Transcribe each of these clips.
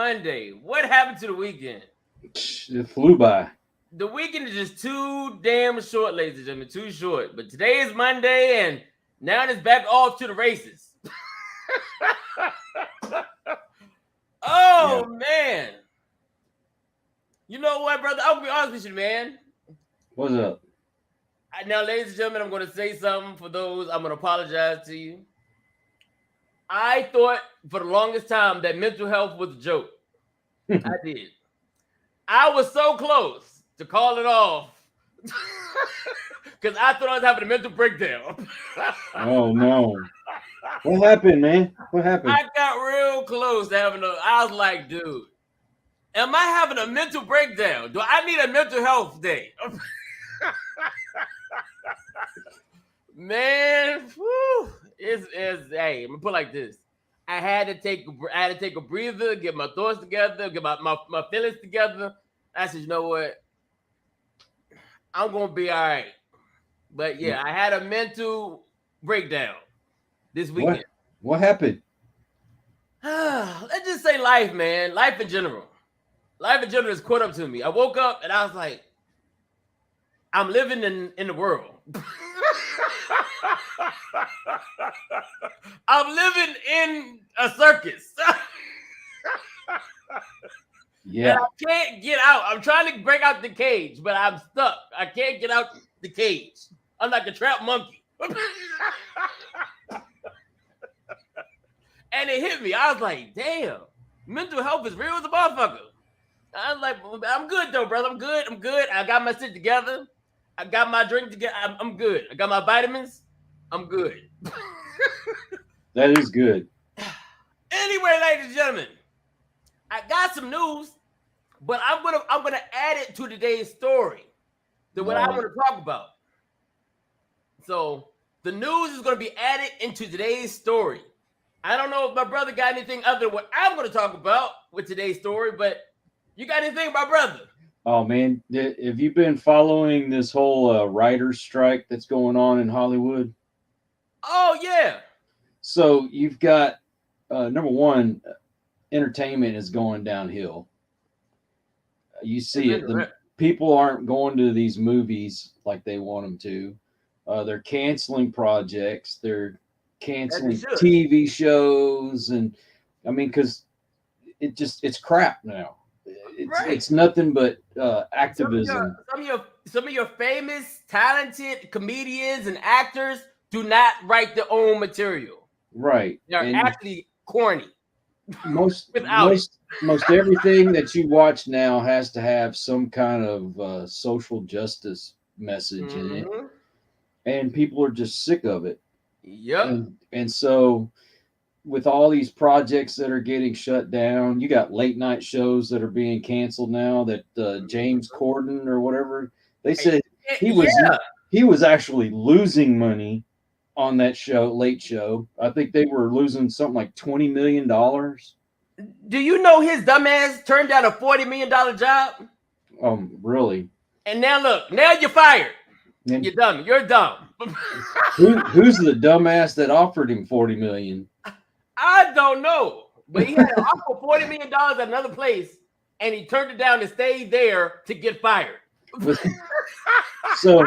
Monday. What happened to the weekend? It flew by. The weekend is just too damn short, ladies and gentlemen. Too short. But today is Monday, and now it's back off to the races. Oh, man. You know what, brother? I'll be honest with you, man. What's up? Now, ladies and gentlemen, I'm going to say something for those. I'm going to apologize to you. I thought for the longest time that mental health was a joke. I did. I was so close to call it off because I thought I was having a mental breakdown. Oh, no. What happened, man? What happened? I got real close to having I was like, dude, am I having a mental breakdown? Do I need a mental health day? Man, whew, it's hey, I'm gonna put it like this. I had to take a breather, get my thoughts together, get my feelings together. I said, you know what? I'm gonna be all right. But yeah, I had a mental breakdown this weekend. What happened? Let's just say life, man. Life in general. Life in general has caught up to me. I woke up and I was like, I'm living in the world. I'm living in a circus. Yeah. And I can't get out. I'm trying to break out the cage, but I'm stuck. I can't get out the cage. I'm like a trapped monkey. And it hit me. I was like, damn, mental health is real as a motherfucker. I was like, I'm good though, brother. I'm good. I got my shit together. I got my drink together. I'm good. I got my vitamins. I'm good. That is good. Anyway, ladies and gentlemen, I got some news, but I'm gonna add it to today's story. What I want to talk about. So the news is gonna be added into today's story. I don't know if my brother got anything other than what I'm gonna talk about with today's story, but you got anything, my brother? Oh man, have you been following this whole writer's strike that's going on in Hollywood? Oh yeah. So you've got number one, entertainment is going downhill. You see it. The people aren't going to these movies like they want them to. They're canceling projects. They're canceling TV shows, and I mean, because it's crap now. It's nothing but activism. Some of your famous, talented comedians and actors do not write their own material. Right. They're actually corny. Most everything that you watch now has to have some kind of social justice message in it, and people are just sick of it. Yep. And so with all these projects that are getting shut down, you got late night shows that are being canceled now. That James Corden or whatever, they said he was actually losing money on that show, Late Show. I think they were losing something like $20 million. Do you know his dumbass turned down a $40 million job? Really? And now look, now you're fired. You're dumb. You're dumb. Who's the dumbass that offered him $40 million? I don't know, but he had an offer for $40 million at another place, and he turned it down and stayed there to get fired. So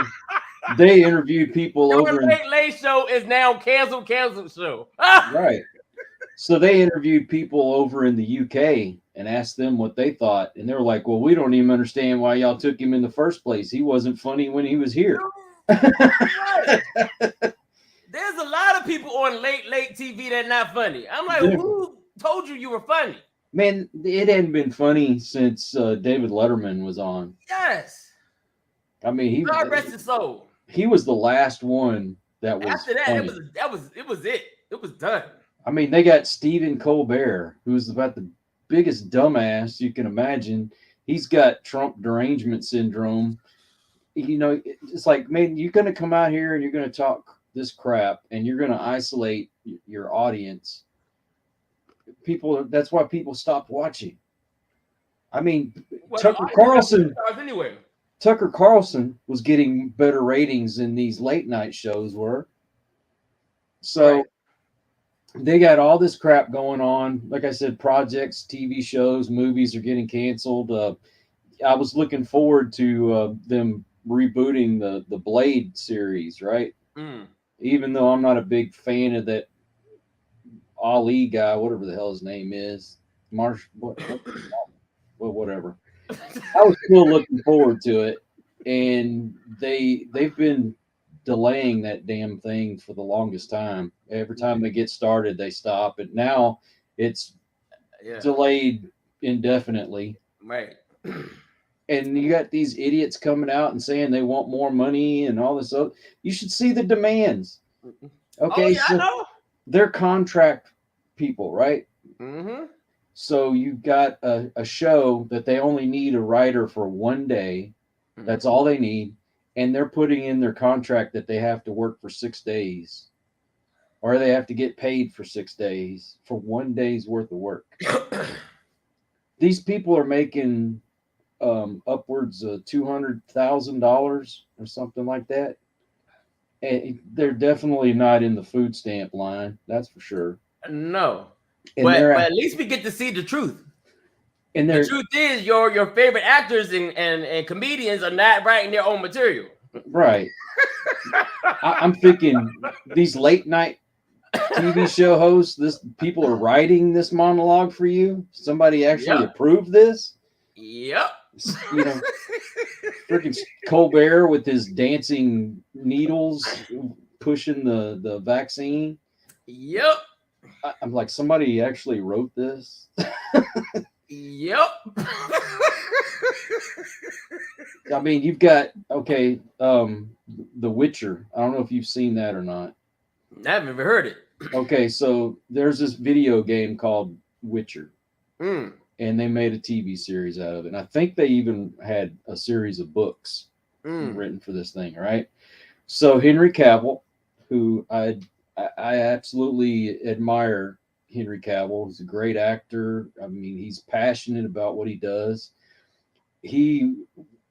they interviewed people over in Late Show is now canceled show. Right. So they interviewed people over in the UK and asked them what they thought, and they were like, "Well, we don't even understand why y'all took him in the first place. He wasn't funny when he was here." There's a lot of people on late TV that not funny. I'm like, who told you were funny? Man, it hadn't been funny since David Letterman was on. Yes. I mean, God rest his soul. He was the last one that was. After that, funny. it was it. It was done. I mean, they got Stephen Colbert, who's about the biggest dumbass you can imagine. He's got Trump derangement syndrome. You know, it's like, man, you're going to come out here and you're going to talk this crap and you're going to isolate your audience. That's why people stopped watching. I mean, Tucker Carlson was getting better ratings than these late night shows were. So they got all this crap going on. Like I said, projects, TV shows, movies are getting canceled. I was looking forward to them rebooting the Blade series, right? Mm. Even though I'm not a big fan of that Ali guy, whatever the hell his name is, Marsh, well, whatever. I was still looking forward to it, and they've been delaying that damn thing for the longest time. Every time they get started, they stop it. Now it's Yeah. delayed indefinitely. Right. And you got these idiots coming out and saying they want more money and all this other. You should see the demands. Okay, Oh, yeah, I so know. they're contract people, right? Mm-hmm. So you've got a show that they only need a writer for one day. That's all they need. And they're putting in their contract that they have to work for 6 days, or they have to get paid for 6 days for one day's worth of work. These people are making upwards of $200,000 or something like that. And they're definitely not in the food stamp line, that's for sure. No. And But they're at least we get to see the truth. and The they're truth is your favorite actors and comedians are not writing their own material. right. I'm thinking these late night TV show hosts, this people are writing this monologue for you. Somebody actually Yep. approved this. Yep. You know, freaking Colbert with his dancing needles pushing the vaccine. Yep. I'm like, somebody actually wrote this. Yep. I mean, you've got The Witcher. I don't know if you've seen that or not. I haven't even heard it. Okay, so there's this video game called Witcher. Mm. And they made a TV series out of it. And I think they even had a series of books written for this thing, right? So Henry Cavill, who I absolutely admire Henry Cavill. He's a great actor. I mean, he's passionate about what he does. He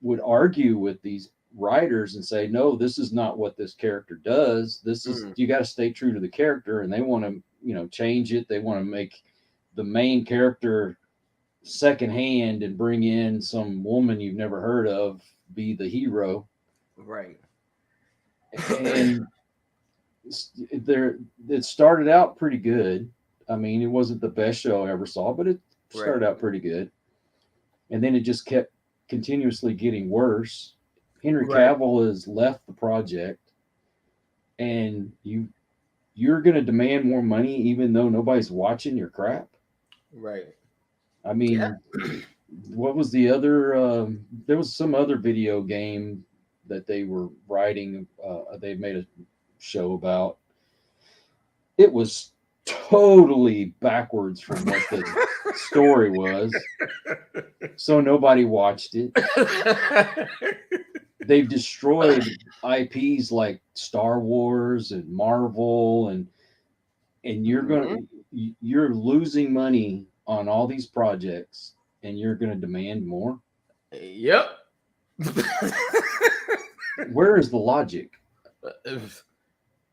would argue with these writers and say, no, this is not what this character does. This is, you got to stay true to the character. And they want to, change it. They want to make the main character secondhand and bring in some woman you've never heard of be the hero. Right. And it started out pretty good. I mean, it wasn't the best show I ever saw, but it started out pretty good. And then it just kept continuously getting worse. Henry Cavill has left the project, and you're going to demand more money even though nobody's watching your crap. Right. I mean, what was the other? There was some other video game that they were writing. They made a show about. It was totally backwards from what the story was, so nobody watched it. They've destroyed IPs like Star Wars and Marvel, and you're losing money on all these projects, and you're going to demand more. Yep. Where is the logic?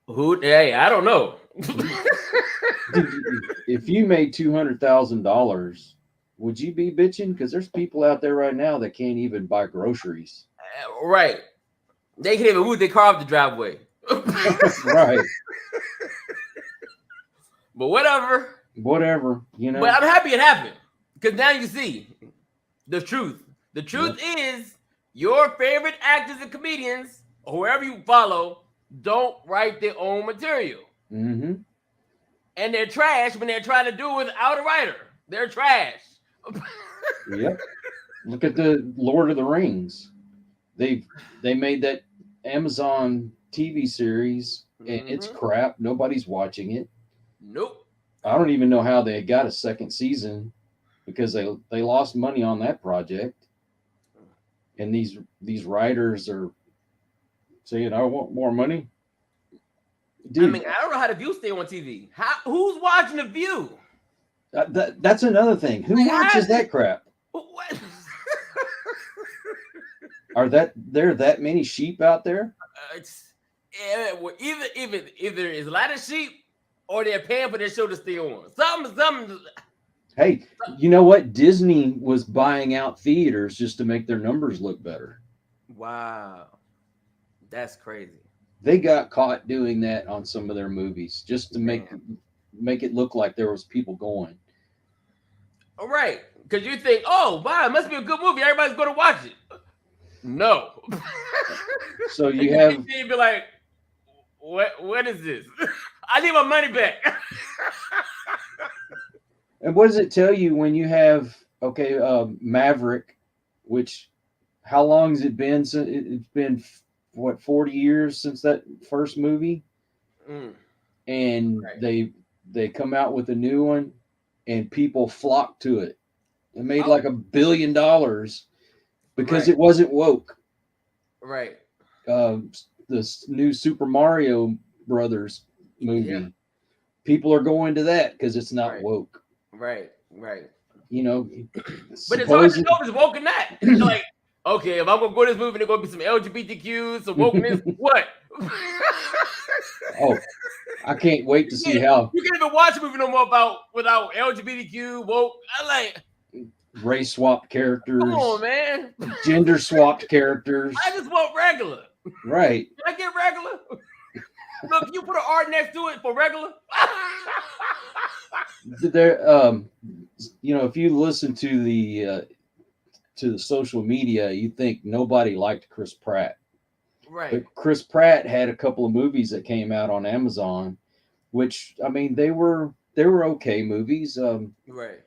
Hey, I don't know. If you made $200,000, would you be bitching? Because there's people out there right now that can't even buy groceries. Right. They can't even move their car off the driveway. Right. But whatever. But I'm happy it happened, because now you see the truth. The truth is your favorite actors and comedians, or whoever you follow, don't write their own material. Mm-hmm. And they're trash when they're trying to do it without a writer. They're trash. Yep. Look at the Lord of the Rings. They made that Amazon TV series, and it's crap. Nobody's watching it. Nope. I don't even know how they got a second season, because they lost money on that project. And these writers are saying, I want more money. Dude, I mean, I don't know how The View stay on TV. Who's watching The View? That's another thing. Who watches that crap? What? There that many sheep out there? Either is a lot of sheep, or they're paying for their show to stay on. Something. Hey, you know what? Disney was buying out theaters just to make their numbers look better. Wow, that's crazy. They got caught doing that on some of their movies just to make it look like there was people going. All right, because you think, oh wow, it must be a good movie. Everybody's going to watch it. No. So you have you'd be like, what is this? I need my money back. And what does it tell you when you have Maverick, which how long has it been since it's been what 40 years since that first movie? And right. they come out with a new one and people flock to it. It made like $1 billion because right. it wasn't woke. Right. This new Super Mario Brothers movie. Yeah. People are going to that because it's not right. woke. Right. You know, but it's hard to know if it's woke or not. It's like, okay, if I'm gonna go to this movie, there's gonna be some LGBTQ, some wokeness. What? Oh, I can't wait to see how you can't even watch a movie no more without LGBTQ woke. I like race swapped characters. Come on, man. Gender swapped characters. I just want regular. Right. Can I get regular? Look, you put an R next to it for regular. There, if you listen to the social media, you think nobody liked Chris Pratt. Right. But Chris Pratt had a couple of movies that came out on Amazon, which they were okay movies. Right.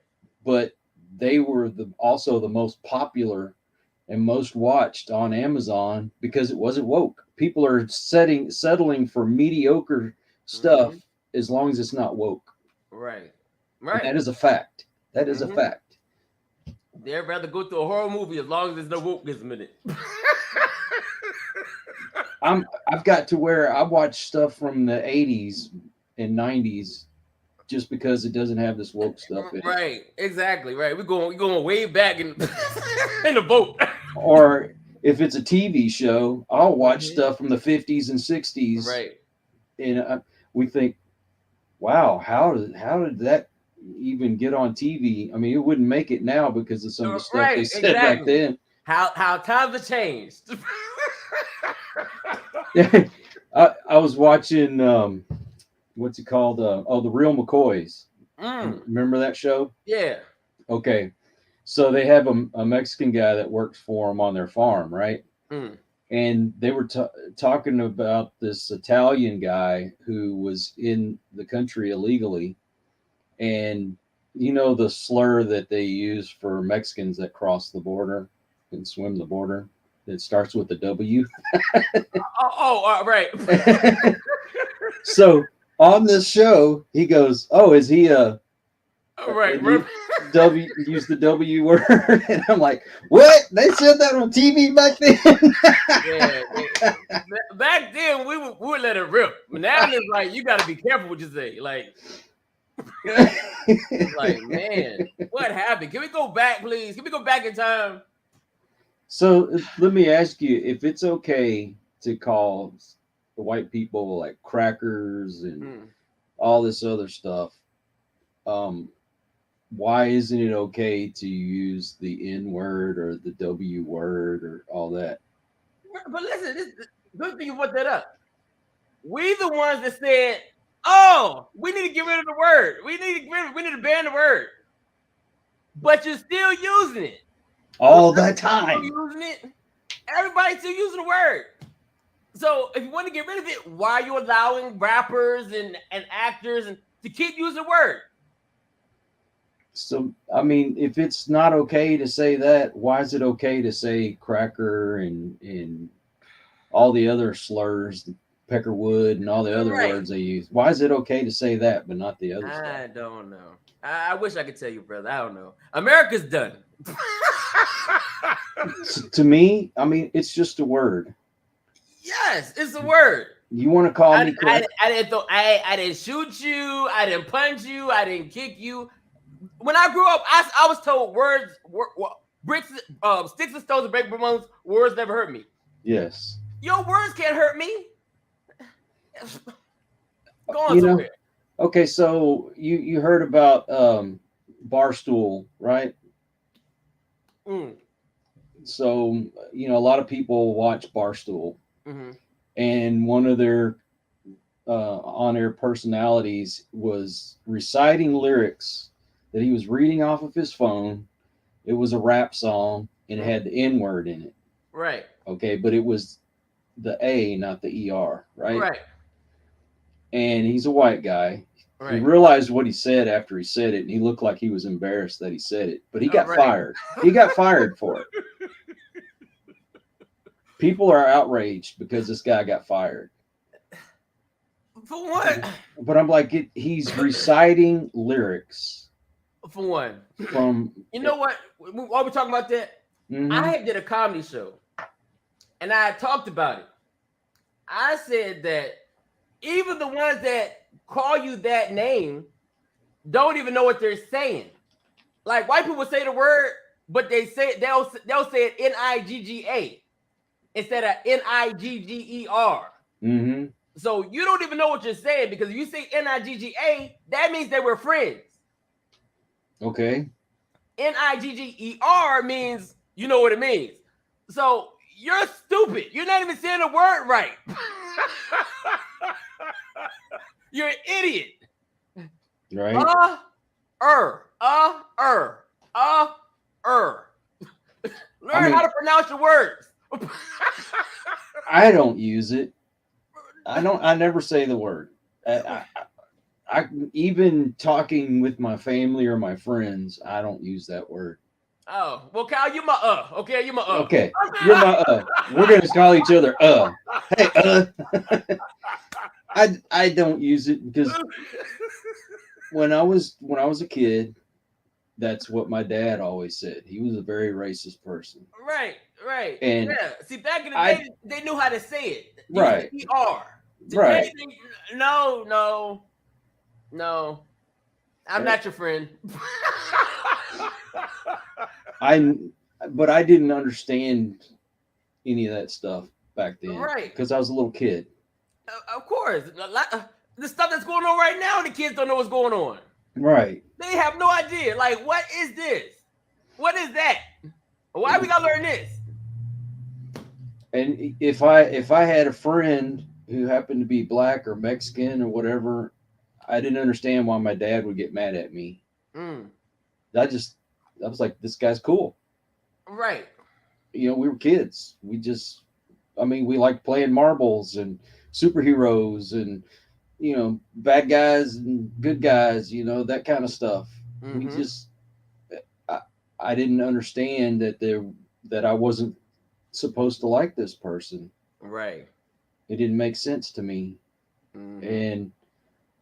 But they were also the most popular and most watched on Amazon because it wasn't woke. People are settling for mediocre stuff as long as it's not woke. Right. And that is a fact. That is a fact. They'd rather go to a horror movie as long as there's no wokeism in it. I've got to where I watch stuff from the 80s and 90s just because it doesn't have this woke stuff in it. Right, exactly. Right. We're going way back in the boat. Or if it's a TV show, I'll watch stuff from the 50s and 60s. Right. And we think, wow, how did that even get on TV? I mean, it wouldn't make it now because of some of the stuff they said back then. How times have changed. I was watching what's it called? The Real McCoys. Remember that show? Yeah. Okay. So they have a Mexican guy that works for them on their farm, right? And they were talking about this Italian guy who was in the country illegally. And you know the slur that they use for Mexicans that cross the border and swim the border? It starts with a W. Right. So on this show, he goes, "Oh, is he a right? Use the W word?" And I'm like, "What? They said that on TV back then?" Yeah. Back then, we would let it rip. But now it's like you got to be careful what you say. Like, man, what happened? Can we go back, please? Can we go back in time? So let me ask you, if it's okay to call the white people like crackers and all this other stuff, why isn't it okay to use the N word or the W word or all that? But listen, good thing you put that up. We the ones that said, "Oh, we need to get rid of the word. We need to ban the word." But you're still using it. All the time. Using it. Everybody's still using the word. So if you want to get rid of it, why are you allowing rappers and actors to keep using the word? So, I mean, if it's not okay to say that, why is it okay to say cracker and all the other slurs, peckerwood and all the other words they use? Why is it okay to say that, but not the other stuff? I don't know. I wish I could tell you, brother. I don't know. America's done. To me, I mean, it's just a word. Yes, it's a word. You want to call me cracker? I didn't shoot you. I didn't punch you. I didn't kick you. When I grew up, I was told bricks, sticks and stones and break bones. Words never hurt me. Yes. Your words can't hurt me. Go on somewhere. Okay, so you heard about Barstool, right? Mm. So a lot of people watch Barstool, Mm-hmm. and one of their on-air personalities was reciting lyrics that he was reading off of his phone. It was a rap song, and it had the N word in it. Right. Okay, but it was the A, not the ER, right? Right. And he's a white guy. He Right. realized what he said after he said it, and he looked like he was embarrassed that he said it. But he got Right. fired. He got fired for it. People are outraged because this guy got fired. For what? But I'm like, he's reciting lyrics For one. from. You know what? While we're talking about that, I did a comedy show, and I talked about it. I said that even the ones that call you that name don't even know what they're saying. Like white people say the word, but they'll say it Nigga instead of Nigger. Mm-hmm. So you don't even know what you're saying, because if you say Nigga, that means they were friends. Okay. Nigger means you know what it means. So you're stupid. You're not even saying the word right. You're an idiot. Right. Learn how to pronounce your words. I don't use it. I never say the word. I even talking with my family or my friends, I don't use that word. Oh, well, Kyle, you my okay, you my Okay, you're my We're gonna call each other Hey, I don't use it because when I was a kid, that's what my dad always said. He was a very racist person. Right. And yeah. See, back in the day, they knew how to say it. Right. ER. Today, Right. No. I'm not your friend. But I didn't understand any of that stuff back then, right? Because I was a little kid. Of course, the stuff that's going on right now, the kids don't know what's going on. Right. They have no idea. Like, what is this? What is that? Why we gotta learn this? And if I had a friend who happened to be black or Mexican or whatever, I didn't understand why my dad would get mad at me. I was like, this guy's cool. Right. We were kids. We liked playing marbles and superheroes and, bad guys and good guys, that kind of stuff. We just, I didn't understand that I wasn't supposed to like this person. Right. It didn't make sense to me. And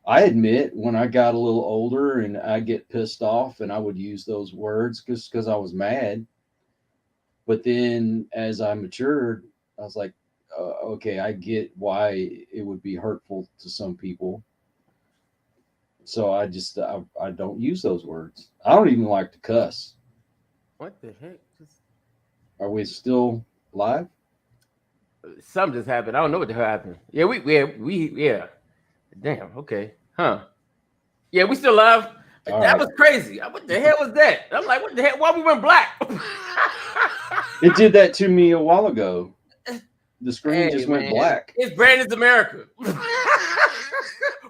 I admit when I got a little older and I get pissed off and I would use those words because I was mad. But then as I matured, I was like, okay, I get why it would be hurtful to some people. So I don't use those words. I don't even like to cuss. What the heck? Are we still live? Something just happened. I don't know what the hell happened. Yeah, we Damn. Okay. Huh. Yeah, we still live. That was crazy. What the hell was that? I'm like, what the hell? Why we went black? It did that to me a while ago. The screen just went black. It's Brandon's America.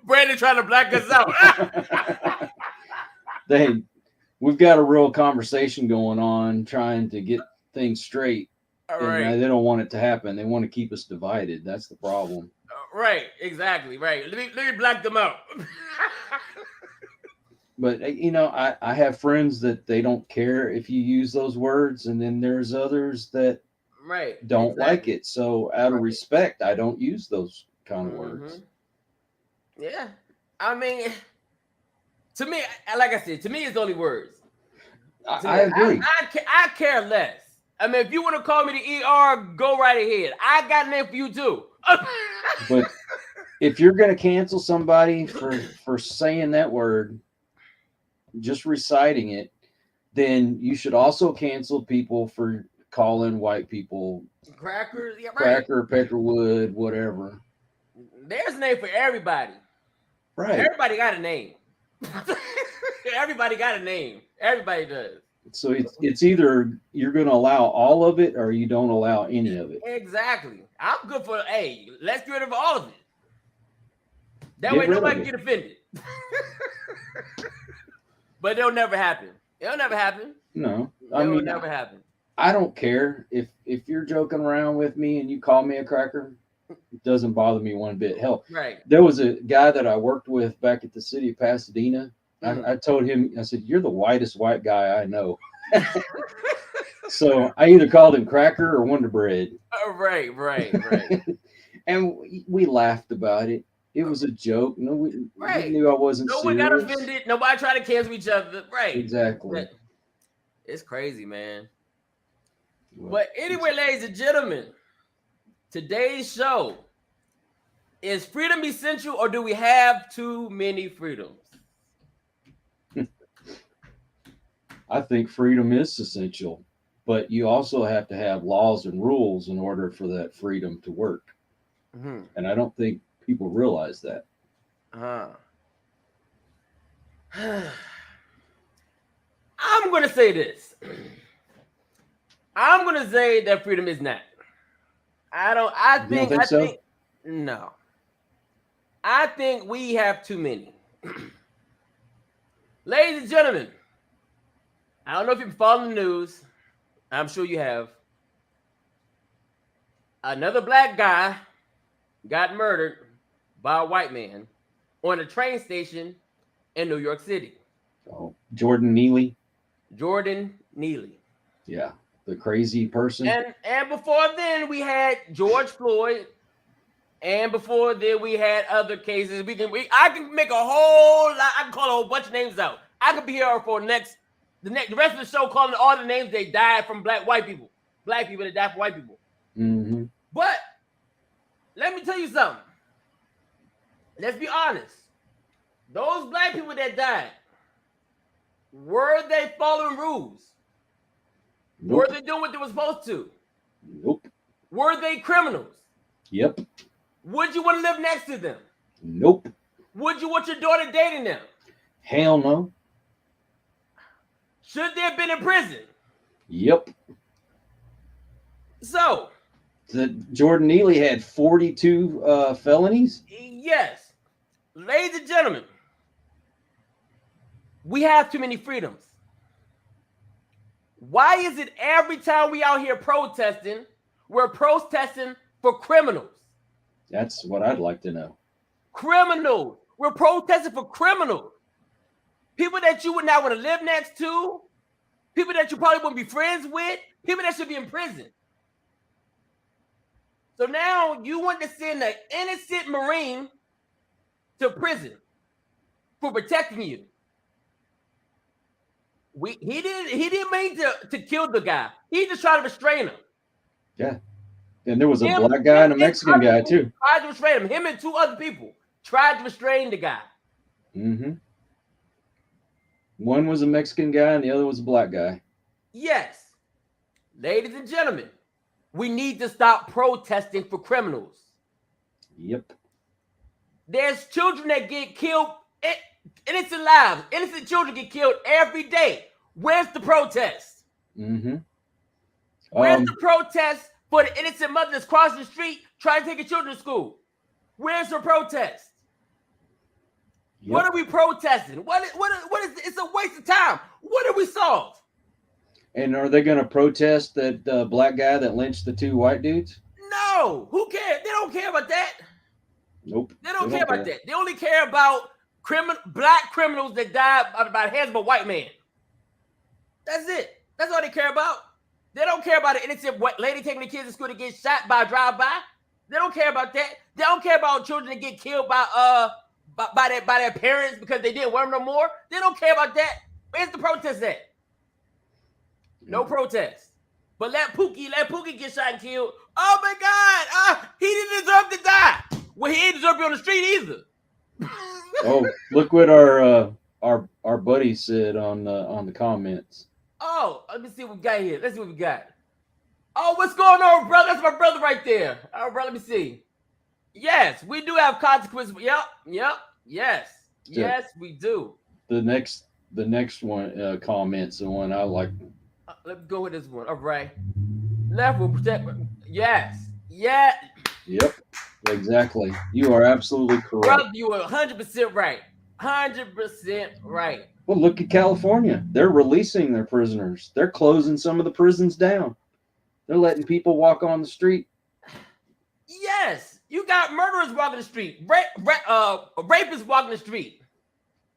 Brandon trying to black us out. We've got a real conversation going on, trying to get things straight. All right. And they don't want it to happen. They want to keep us divided. That's the problem. Right. Exactly. Right. Let me black them out. But I have friends that they don't care if you use those words, and then there's others that don't like it. So out of respect, I don't use those kind of words. Yeah, I mean, to me, like I said, to me, it's only words. I agree. I care less. I mean, if you want to call me the ER, go right ahead. I got a name for you too. But if you're going to cancel somebody for saying that word, just reciting it, then you should also cancel people for calling white people crackers, cracker, Peckerwood, whatever. There's a name for everybody. Right. Everybody got a name. Everybody got a name. Everybody does. So it's either you're going to allow all of it or you don't allow any of it. Exactly. I'm good for, hey, let's get rid of all of it. That Get way rid of nobody it. get offended. But it'll never happen. It'll never happen. No. It'll never happen. I don't care if you're joking around with me and you call me a cracker. It doesn't bother me one bit. Hell, Right. there was a guy that I worked with back at the city of Pasadena. Mhm. I told him, I said, "You're the whitest white guy I know." So I either called him cracker or Wonder Bread. Right. And we laughed about it. It was a joke. No, we knew I wasn't Nobody serious. got offended. Nobody tried to cancel each other. Right. Exactly. It's crazy, man. Well, But anyway, ladies and gentlemen, today's show is freedom essential or do we have too many freedoms? I think freedom is essential, but you also have to have laws and rules in order for that freedom to work. Mm-hmm. And I don't think people realize that. I'm going to say this. I'm going to say that freedom is not. I think no. I think we have too many. Ladies and gentlemen, I don't know if you've been following the news. I'm sure you have. Another black guy got murdered by a white man on a train station in New York City. Oh, Jordan Neely. Jordan Neely. Yeah, the crazy person. And before then, we had George Floyd. And before then, we had other cases. I can make a whole lot. I can call a whole bunch of names out. I could be here for the rest of the show calling all the names they died from black people that died from white people. Mm-hmm. But let me tell you something. Let's be honest. Those black people that died, were they following rules? Nope. Were they doing what they were supposed to? Nope. Were they criminals? Yep. Would you want to live next to them? Nope. Would you want your daughter dating them? Hell no. Should they have been in prison? Yep. So, Jordan Neely had 42 felonies? yes. Ladies and gentlemen, we have too many freedoms. Why is it every time we out here protesting, we're protesting for criminals? That's what I'd like to know. Criminals. We're protesting for criminals. People that you would not want to live next to. People that you probably wouldn't be friends with. People that should be in prison. So now you want to send an innocent Marine to prison for protecting you. He didn't mean to kill the guy. He just tried to restrain him. Yeah. And there was a black guy and a Mexican guy too. Tried to restrain him. Him and two other people tried to restrain the guy. Mm-hmm. One was a Mexican guy and the other was a black guy. Yes. Ladies and gentlemen, we need to stop protesting for criminals. Yep. There's children that get killed, innocent lives, innocent children get killed every day. Where's the protest? Mm-hmm. Where's the protest for the innocent mother that's crossing the street trying to take her children to school? Where's the protest? Yep. What are we protesting? What is it's a waste of time. What do we solve? And are they going to protest that black guy that lynched the two white dudes? No. Who cares? They don't care about that. Nope. They don't care about that. They only care about black criminals that died by the hands of a white man. That's it. That's all they care about. They don't care about an innocent lady taking the kids to school to get shot by a drive-by. They don't care about that. They don't care about children that get killed by their parents because they didn't want them no more. They don't care about that. Where's the protest at? No protest. But let Pookie get shot and killed. Oh my God! He didn't deserve to die. Well, he didn't deserve to be on the street either. Oh, look what our buddy said on the comments. Oh, let me see what we got here. Let's see what we got. Oh, what's going on, brother? That's my brother right there. All right, bro, let me see. Yes, we do have consequences. Yep. Yes. Yes, we do. The next one comments the one I like. Let's go with this one. All right. Left will protect. Yes. Yeah. Yep, exactly. You are absolutely correct. Brother, you were 100% right. 100% right. Well, look at California. They're releasing their prisoners. They're closing some of the prisons down. They're letting people walk on the street. Yes. You got murderers walking the street. Rapists walking the street.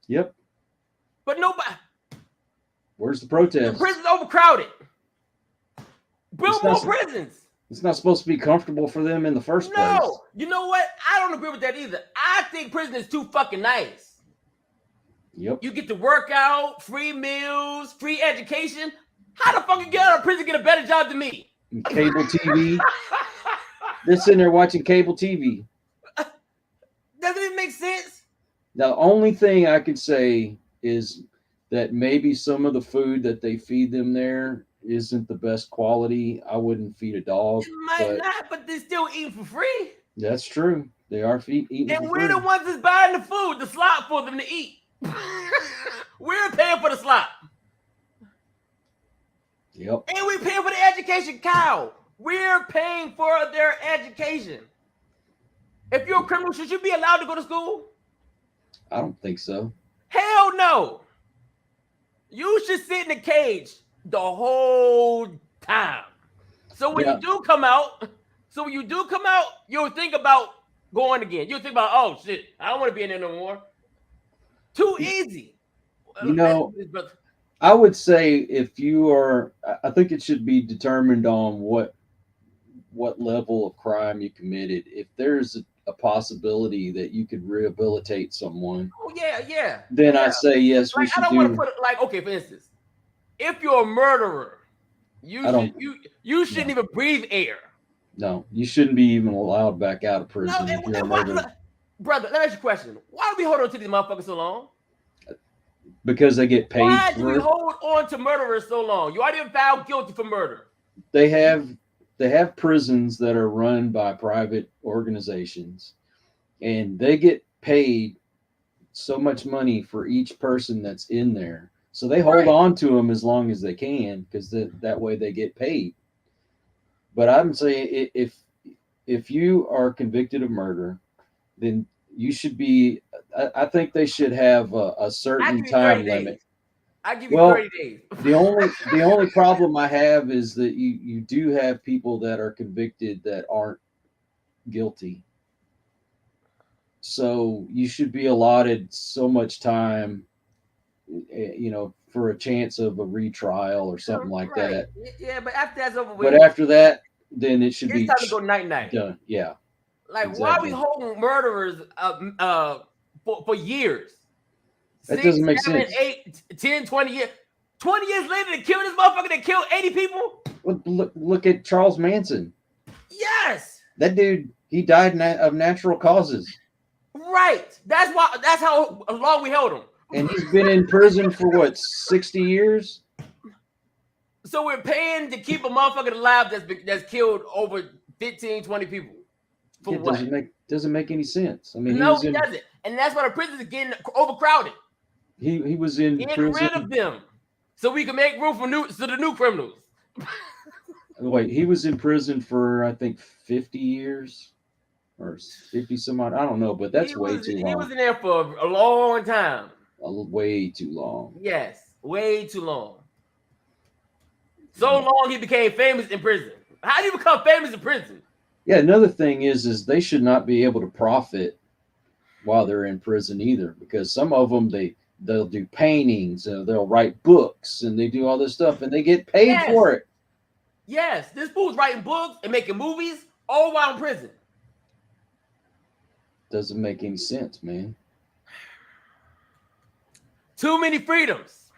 Yep. But nobody. Where's the The protest? prisons overcrowded. Build It's more not- prisons. It's not supposed to be comfortable for them in the first place. No. You know what? I don't agree with that either. I think prison is too fucking nice. Yep. You get to work out, free meals, free education. How the fuck you get out of prison get a better job than me? And cable TV. They're sitting there watching cable TV. Doesn't it make sense? The only thing I could say is that maybe some of the food that they feed them there isn't the best quality. I wouldn't feed a dog. It might not, but they're still eating for free. That's true. They are eating And for we're the free. ones that's buying the food, the slop for them to eat. We're paying for the slop. Yep. And we're paying for the education, Kyle. We're paying for their education. If you're a criminal, should you be allowed to go to school? I don't think so. Hell no. You should sit in the cage the whole time. So when you do come out, you'll think about going again. You'll think about, oh shit, I don't want to be in there no more. Too easy. You know, I would say if you are, I think it should be determined on what level of crime you committed. If there's a possibility that you could rehabilitate someone, oh yeah, then I say yes. Like, we should I don't want to put it like, okay, for instance, if you're a murderer, you shouldn't even breathe air. No, you shouldn't be even allowed back out of prison. No, if you're a murderer. Brother, let me ask you a question. Why do we hold on to these motherfuckers so long? Because they get paid. Why do we hold on to murderers so long? You already been found guilty for murder. They have prisons that are run by private organizations, and they get paid so much money for each person that's in there. So they hold on to them as long as they can, because that way they get paid. But I'm saying if you are convicted of murder, then you should be. I think they should have a certain time limit. I give you 30 days. the only problem I have is that you do have people that are convicted that aren't guilty. So you should be allotted so much time, for a chance of a retrial or something like that. Yeah, but after that's over with. But after that, then it should be time to go night. Done. Yeah. Like, exactly. Why are we holding murderers for years? That 6, doesn't make 7, sense. 8, 10, 20 years. 20 years later, they kill this motherfucker that killed 80 people? Look at Charles Manson. Yes. That dude, he died of natural causes. Right. That's how long we held him. And he's been in prison for what, 60 years? So we're paying to keep a motherfucker alive that's killed over 15, 20 people. For what? Doesn't make any sense. I mean, no, it doesn't. And that's why the prisons are getting overcrowded. He was in Get prison. rid of them so we can make room for the new criminals. Wait, he was in prison for I think 50 years or 50 some odd. I don't know, but that's way too long. He was in there for a long time. Way too long. Yes, way too long. So long he became famous in prison. How do you become famous in prison? Yeah, another thing is they should not be able to profit while they're in prison either, because some of them they'll do paintings, they'll write books, and they do all this stuff, and they get paid for it. Yes, this fool's writing books and making movies all while in prison. Doesn't make any sense, man. Too many freedoms.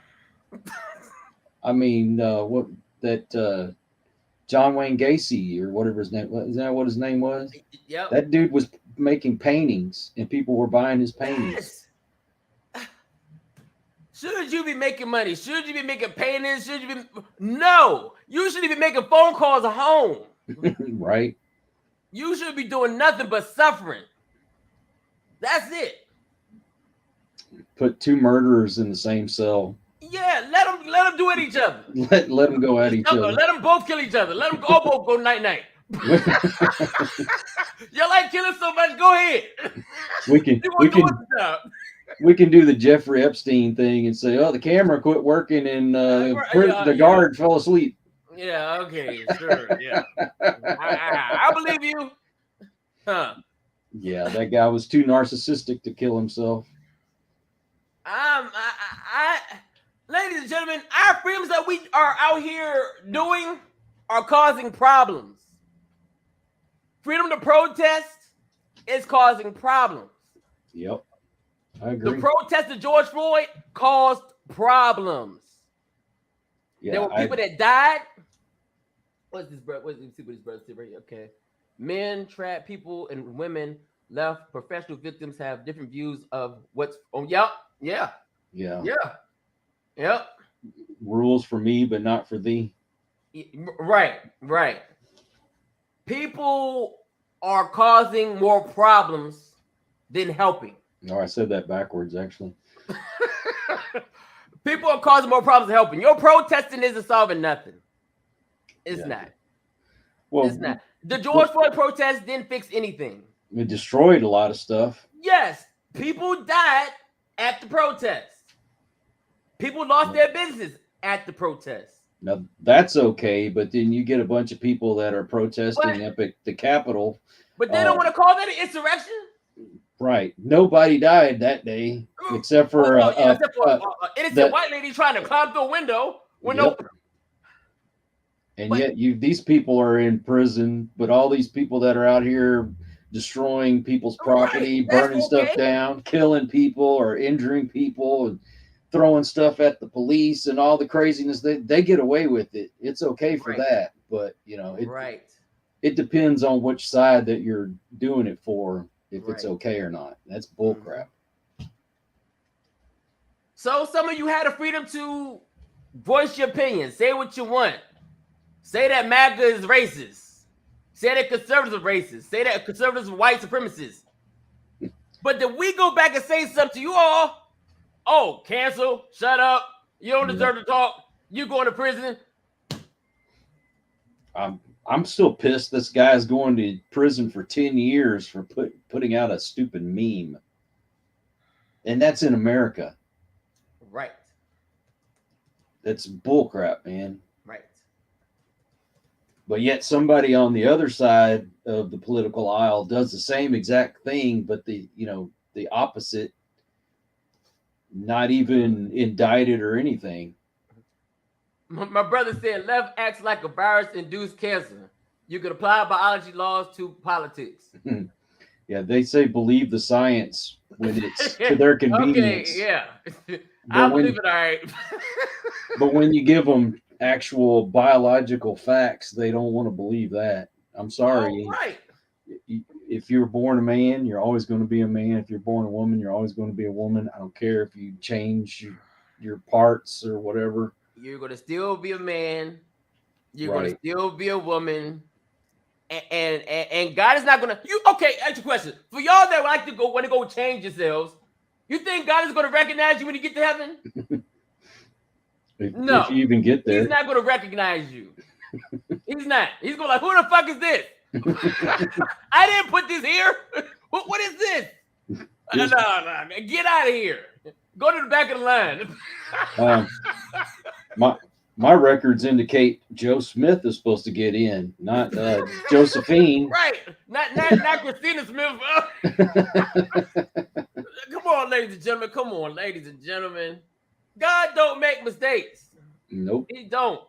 I mean, John Wayne Gacy or whatever his name was. Is that what his name was? Yep. That dude was making paintings, and people were buying his paintings. Yes. Should you be making money? Should you be making paintings? No. You should be making phone calls at home. Right. You should be doing nothing but suffering. That's it. Put two murderers in the same cell. Yeah, let them do it each other. Let them go at each other. Let them both kill each other. Let them all both go night night. You like killing so much? Go ahead. We can do the Jeffrey Epstein thing and say, "Oh, the camera quit working and the guard fell asleep." Yeah. Okay. Sure. Yeah. I believe you. Huh? Yeah, that guy was too narcissistic to kill himself. Ladies and gentlemen, our freedoms that we are out here doing are causing problems. Freedom to protest is causing problems. Yep, I agree. The protest of George Floyd caused problems. Yeah, there were people that died. What's this, bro? What's this brother say right here? Okay. Men, trap people, and women left. Professional victims have different views of what's. Oh, yeah. Rules for me, but not for thee. Right. People are causing more problems than helping. No, I said that backwards, actually. People are causing more problems than helping. Your protesting isn't solving nothing. It's not. Well, it's not. The George Floyd protest didn't fix anything. It destroyed a lot of stuff. Yes, people died at the protest. People lost their business at the protest. Now that's okay, but then you get a bunch of people that are protesting up at the Capitol. But they don't want to call that an insurrection. Right. Nobody died that day except for innocent white lady trying to climb through a window. And yet these people are in prison, but all these people that are out here destroying people's property, burning stuff down, killing people or injuring people and throwing stuff at the police and all the craziness, they get away with it. It's okay for that. But it depends on which side that you're doing it for, if it's okay or not. That's bullcrap. So some of you had the freedom to voice your opinion, say what you want. Say that MAGA is racist. Say that conservatives are racist. Say that conservatives are white supremacists. But then we go back and say something to you all. Oh, cancel. Shut up. You don't deserve to talk. You going to prison. I'm still pissed this guy's going to prison for 10 years for putting out a stupid meme. And that's in America. Right. That's bullcrap, man. Right. But yet somebody on the other side of the political aisle does the same exact thing, but the opposite, not even indicted or anything. My brother said left acts like a virus-induced cancer. You could apply biology laws to politics. Yeah, they say believe the science when it's to their convenience. Okay, yeah. I believe it, all right. But when you give them actual biological facts, they don't want to believe that. I'm sorry. Oh, right. If you're born a man, you're always going to be a man. If you're born a woman, you're always going to be a woman. I don't care if you change your parts or whatever. You're going to still be a man. You're going to still be a woman. And God is not going to... Okay, ask a question. For y'all that like to want to go change yourselves, you think God is going to recognize you when you get to heaven? No. If you even get there. He's not going to recognize you. He's not. He's going to who the fuck is this? I didn't put this here. What is this? No, get out of here. Go to the back of the line. My records indicate Joe Smith is supposed to get in, not Josephine. Right. Not Christina Smith. Come on, ladies and gentlemen. Come on, ladies and gentlemen. God don't make mistakes. Nope. He don't.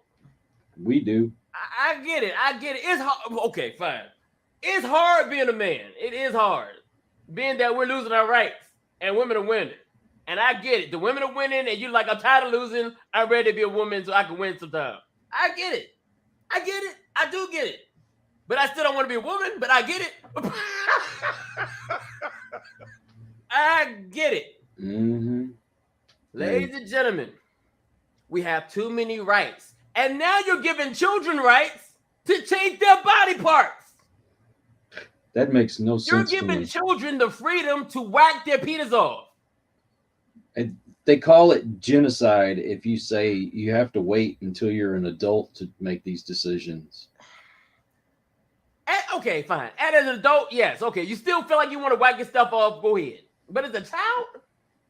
We do. I get it. It's hard. Okay, fine. It's hard being a man. It is hard. Being that we're losing our rights and women are winning. And I get it. The women are winning and you're like, I'm tired of losing. I'm ready to be a woman so I can win sometime. I get it. I do get it. But I still don't want to be a woman, but I get it. I get it. Mm-hmm. Ladies and gentlemen, we have too many rights. And now you're giving children rights to change their body parts. That makes no sense. You're giving children the freedom to whack their penis off. They call it genocide if you say you have to wait until you're an adult to make these decisions. Okay, fine. And as an adult, yes. Okay, you still feel like you want to whack your stuff off, go ahead. But as a child,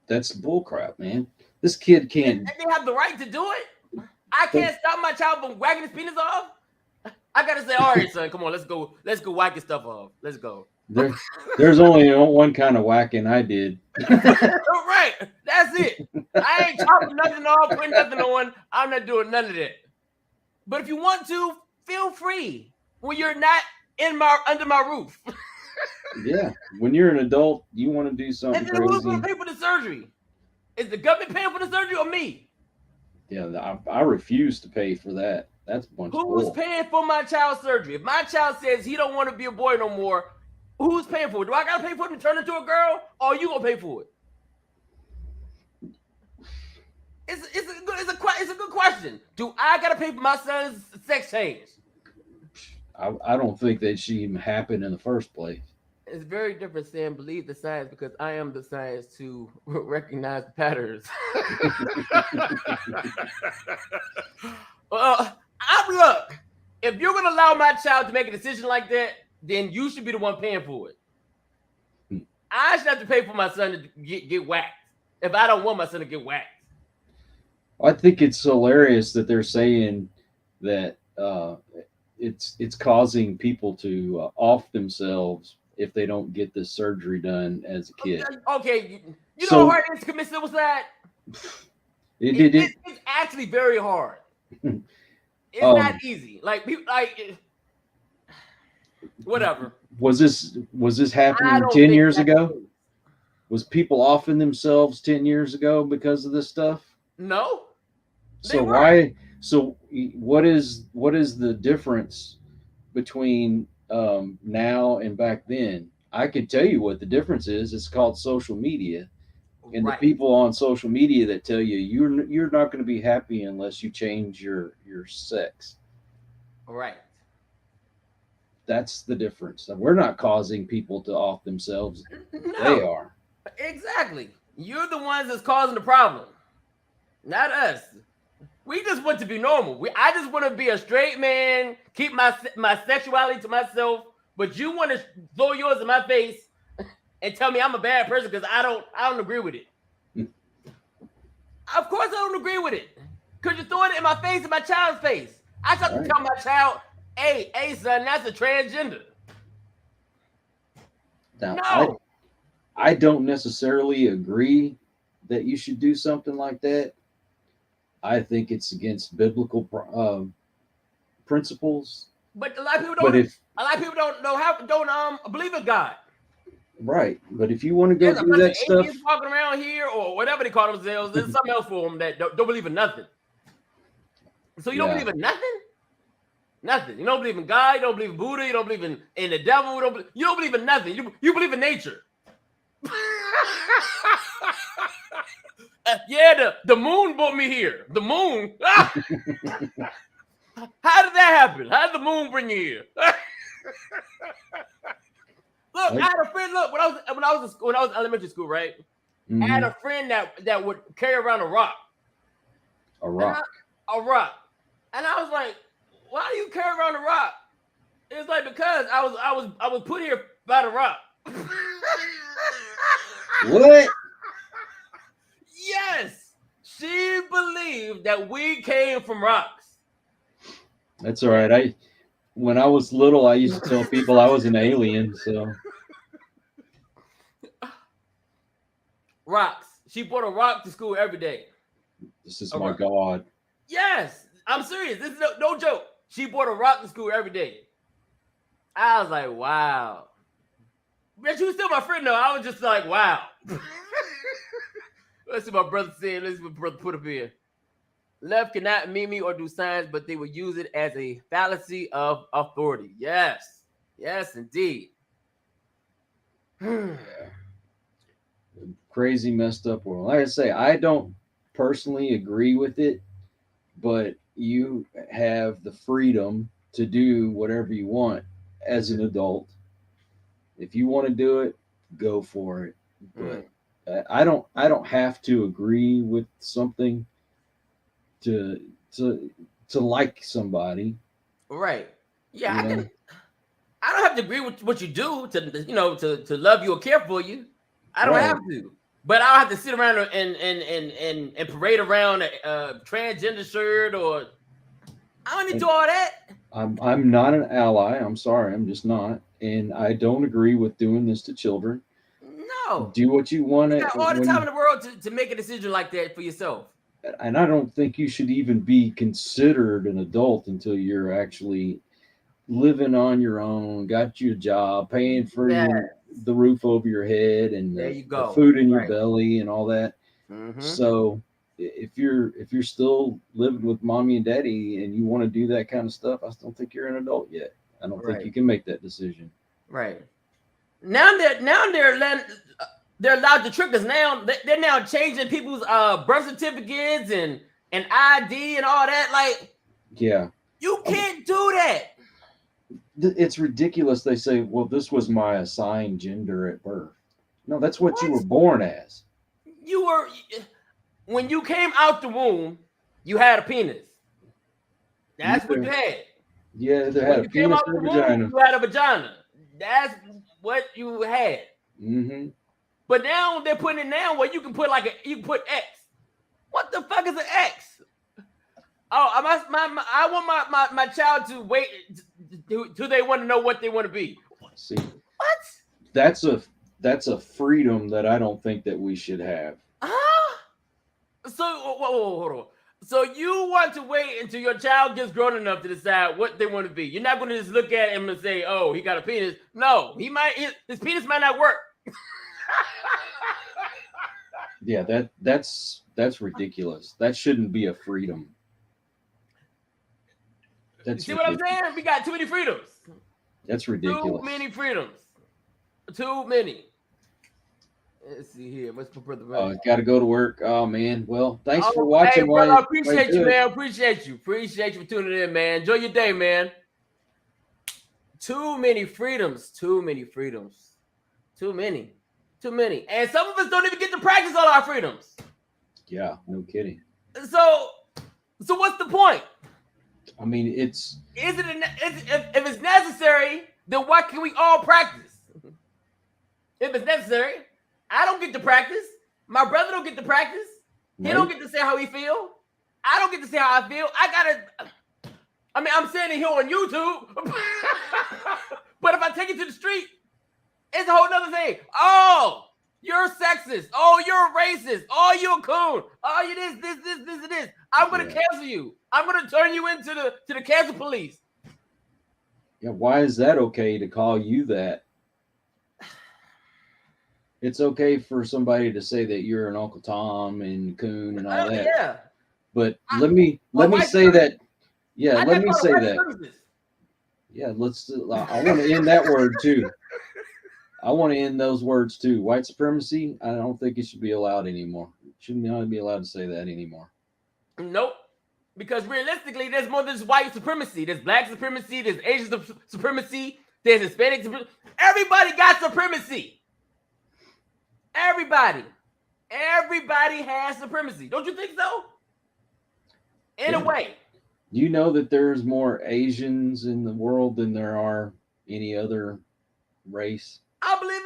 That's bullcrap, man. This kid can't. and they have the right to do it. I can't stop my child from whacking his penis off. I gotta say, all right, son, come on, let's go whack your stuff off. Let's go. There's only one kind of whacking I did. Right, that's it. I ain't chopping nothing off, putting nothing on. I'm not doing none of that. But if you want to, feel free when you're not under my roof. Yeah, when you're an adult, you want to do something And then who's crazy. gonna pay for the surgery? Is the government paying for the surgery or me? Yeah, I refuse to pay for that. That's a bunch of Who's bull. paying for my child's surgery? If my child says he don't want to be a boy no more, who's paying for it? Do I gotta pay for it to turn into a girl, or are you gonna pay for it? It's a good question. Do I gotta pay for my son's sex change? I don't think that should even happen in the first place. It's very different saying believe the science because I am the science to recognize the patterns. Look, if you're gonna allow my child to make a decision like that, then you should be the one paying for it. I should have to pay for my son to get whacked if I don't want my son to get whacked. I think it's hilarious that they're saying that it's causing people to off themselves if they don't get this surgery done as a kid. Okay, you know how hard it is to commit suicide? It's actually very hard. It's not easy. Like whatever. Was this happening 10 years ago? Was people offing themselves 10 years ago because of this stuff? No. So why? So what is the difference between now and back then? I can tell you what the difference is. It's called social media, and the people on social media that tell you you're not going to be happy unless you change your sex. Right. That's the difference. We're not causing people to off themselves. No. They are. Exactly. You're the ones that's causing the problem, not us. We just want to be normal. I just want to be a straight man, keep my sexuality to myself. But you want to throw yours in my face and tell me I'm a bad person because I don't agree with it. Of course I don't agree with it. Because you're throwing it in my face, in my child's face. I have to tell my child, hey, son, that's a transgender. Now, no. I don't necessarily agree that you should do something like that. I think it's against biblical principles. But a lot of people don't. A lot of people don't believe in God. Right, but if you want to go do that stuff, walking around here or whatever they call themselves, there's something else for them that don't believe in nothing. So you don't believe in nothing? Nothing. You don't believe in God. You don't believe in Buddha. You don't believe in the devil. You don't believe in nothing. You believe in nature. Yeah, the moon brought me here. The moon. How did that happen? How did the moon bring you here? Look, I had a friend. Look, when I was in elementary school, right? Mm-hmm. I had a friend that would carry around a rock. A rock. A rock. And I was like, "Why do you carry around a rock?" It's like because I was put here by the rock. What? Yes, she believed that we came from rocks. That's all right. When I was little, I used to tell people I was an alien. So rocks. She brought a rock to school every day. This is my God. Yes, I'm serious. This is no joke. She brought a rock to school every day. I was like, wow. But she was still my friend, though. I was just like, wow. Let's see what my brother said. Let's see what my brother put up here. Left cannot mimic or do signs, but they will use it as a fallacy of authority. Yes. Yes, indeed. Crazy, messed up world. Like I say, I don't personally agree with it, but you have the freedom to do whatever you want as an adult. If you want to do it, go for it. But I don't have to agree with something to to to like somebody. Right. Yeah, You I can. know, I don't have to agree with what you do to love you or care for you. I don't right? have to. But I don't have to sit around and parade around a transgender shirt or I don't need to And do all that. I'm not an ally. I'm sorry, I'm just not, and I don't agree with doing this to children. No. Do what you want You to got all the time in when, the world to make a decision like that for yourself. and I don't think you should even be considered an adult until you're actually living on your own, got you a job, paying for Yeah, the roof over your head and there you the go. food in your Right. belly and all that. Mm-hmm. So if you're still living with mommy and daddy and you want to do that kind of stuff, I still don't think you're an adult yet. I don't think Right. you can make that decision. Right. They're allowed to trick us. Now they're now changing people's birth certificates and ID and all that. Like Yeah. you can't do that. It's ridiculous. They say, well, this was my assigned gender at birth. No, that's what you What? were born as. You were when you came out the womb, you had a penis. You That's what you either, had. you either had When a you came penis out or a the womb, vagina. you had a vagina. That's what you had. Hmm. But now they're putting it now where you can put you can put X. What the fuck is an X? Oh, I want my child to wait. Do they want to know what they want to be? See, What? that's a that's a freedom that I don't think that we should have. Huh? So hold on. So you want to wait until your child gets grown enough to decide what they want to be? You're not going to just look at him and say, "Oh, he got a penis." No, his penis might not work. Yeah, that's ridiculous. That shouldn't be a freedom. You That's see what I'm ridiculous. saying? We got too many freedoms. That's Too ridiculous. many freedoms. Too many. Let's see here. What's my brother? Got to go to work. Oh man. Well, thanks for Oh, hey, watching. brother, I While you appreciate you, do it. man. Appreciate you. Appreciate you for tuning in, man. Enjoy your day, man. Too many freedoms. Too many freedoms. Too many. Too many. And some of us don't even get to practice all our freedoms. Yeah, no kidding. So what's the point? I mean, it's Is it if it's necessary, then why can we all practice? If it's necessary, I don't get to practice. My brother don't get to practice. He don't right. get to say how he feel. I don't get to say how I feel. I'm saying it here on YouTube. But if I take it to the street, it's a whole nother thing. Oh, you're sexist. Oh, you're racist. Oh, you're a coon. Oh, you this, and this. I'm gonna Yeah. cancel you. I'm gonna turn you into the cancel police. Yeah, why is that okay to call you that? It's okay for somebody to say that you're an Uncle Tom and coon and all that. Yeah. But I- let me white say that. Yeah, I let me call it say white that. supremacist. Yeah, let's. I want to end that word too. I want to end those words too. White supremacy. I don't think it should be allowed anymore. It shouldn't be allowed to say that anymore. Nope. Because realistically, there's more than just white supremacy. There's black supremacy. There's Asian supremacy. There's Hispanic supremacy. Everybody got supremacy. Everybody has supremacy. Don't you think so? In a way. Do you know that there's more Asians in the world than there are any other race? I believe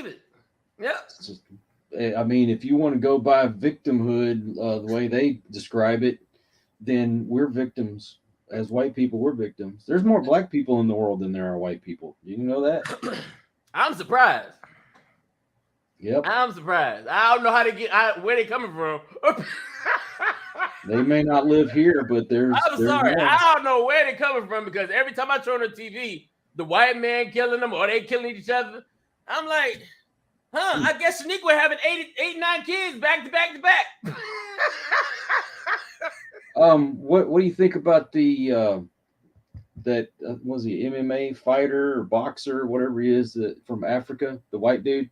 it. Yeah. I mean, if you want to go by victimhood, the way they describe it, then we're victims. As white people, we're victims. There's more black people in the world than there are white people. You know that? I'm surprised. Yep. I'm surprised. I don't know how to where they coming from. They may not live here, but there's. I'm sorry. I don't know where they're coming from because every time I turn on TV, the white man killing them or they killing each other. I'm like, I guess Shaniqua having 9 kids back to back to back. What do you think about the that was he MMA fighter or boxer, whatever he is, from Africa, the white dude?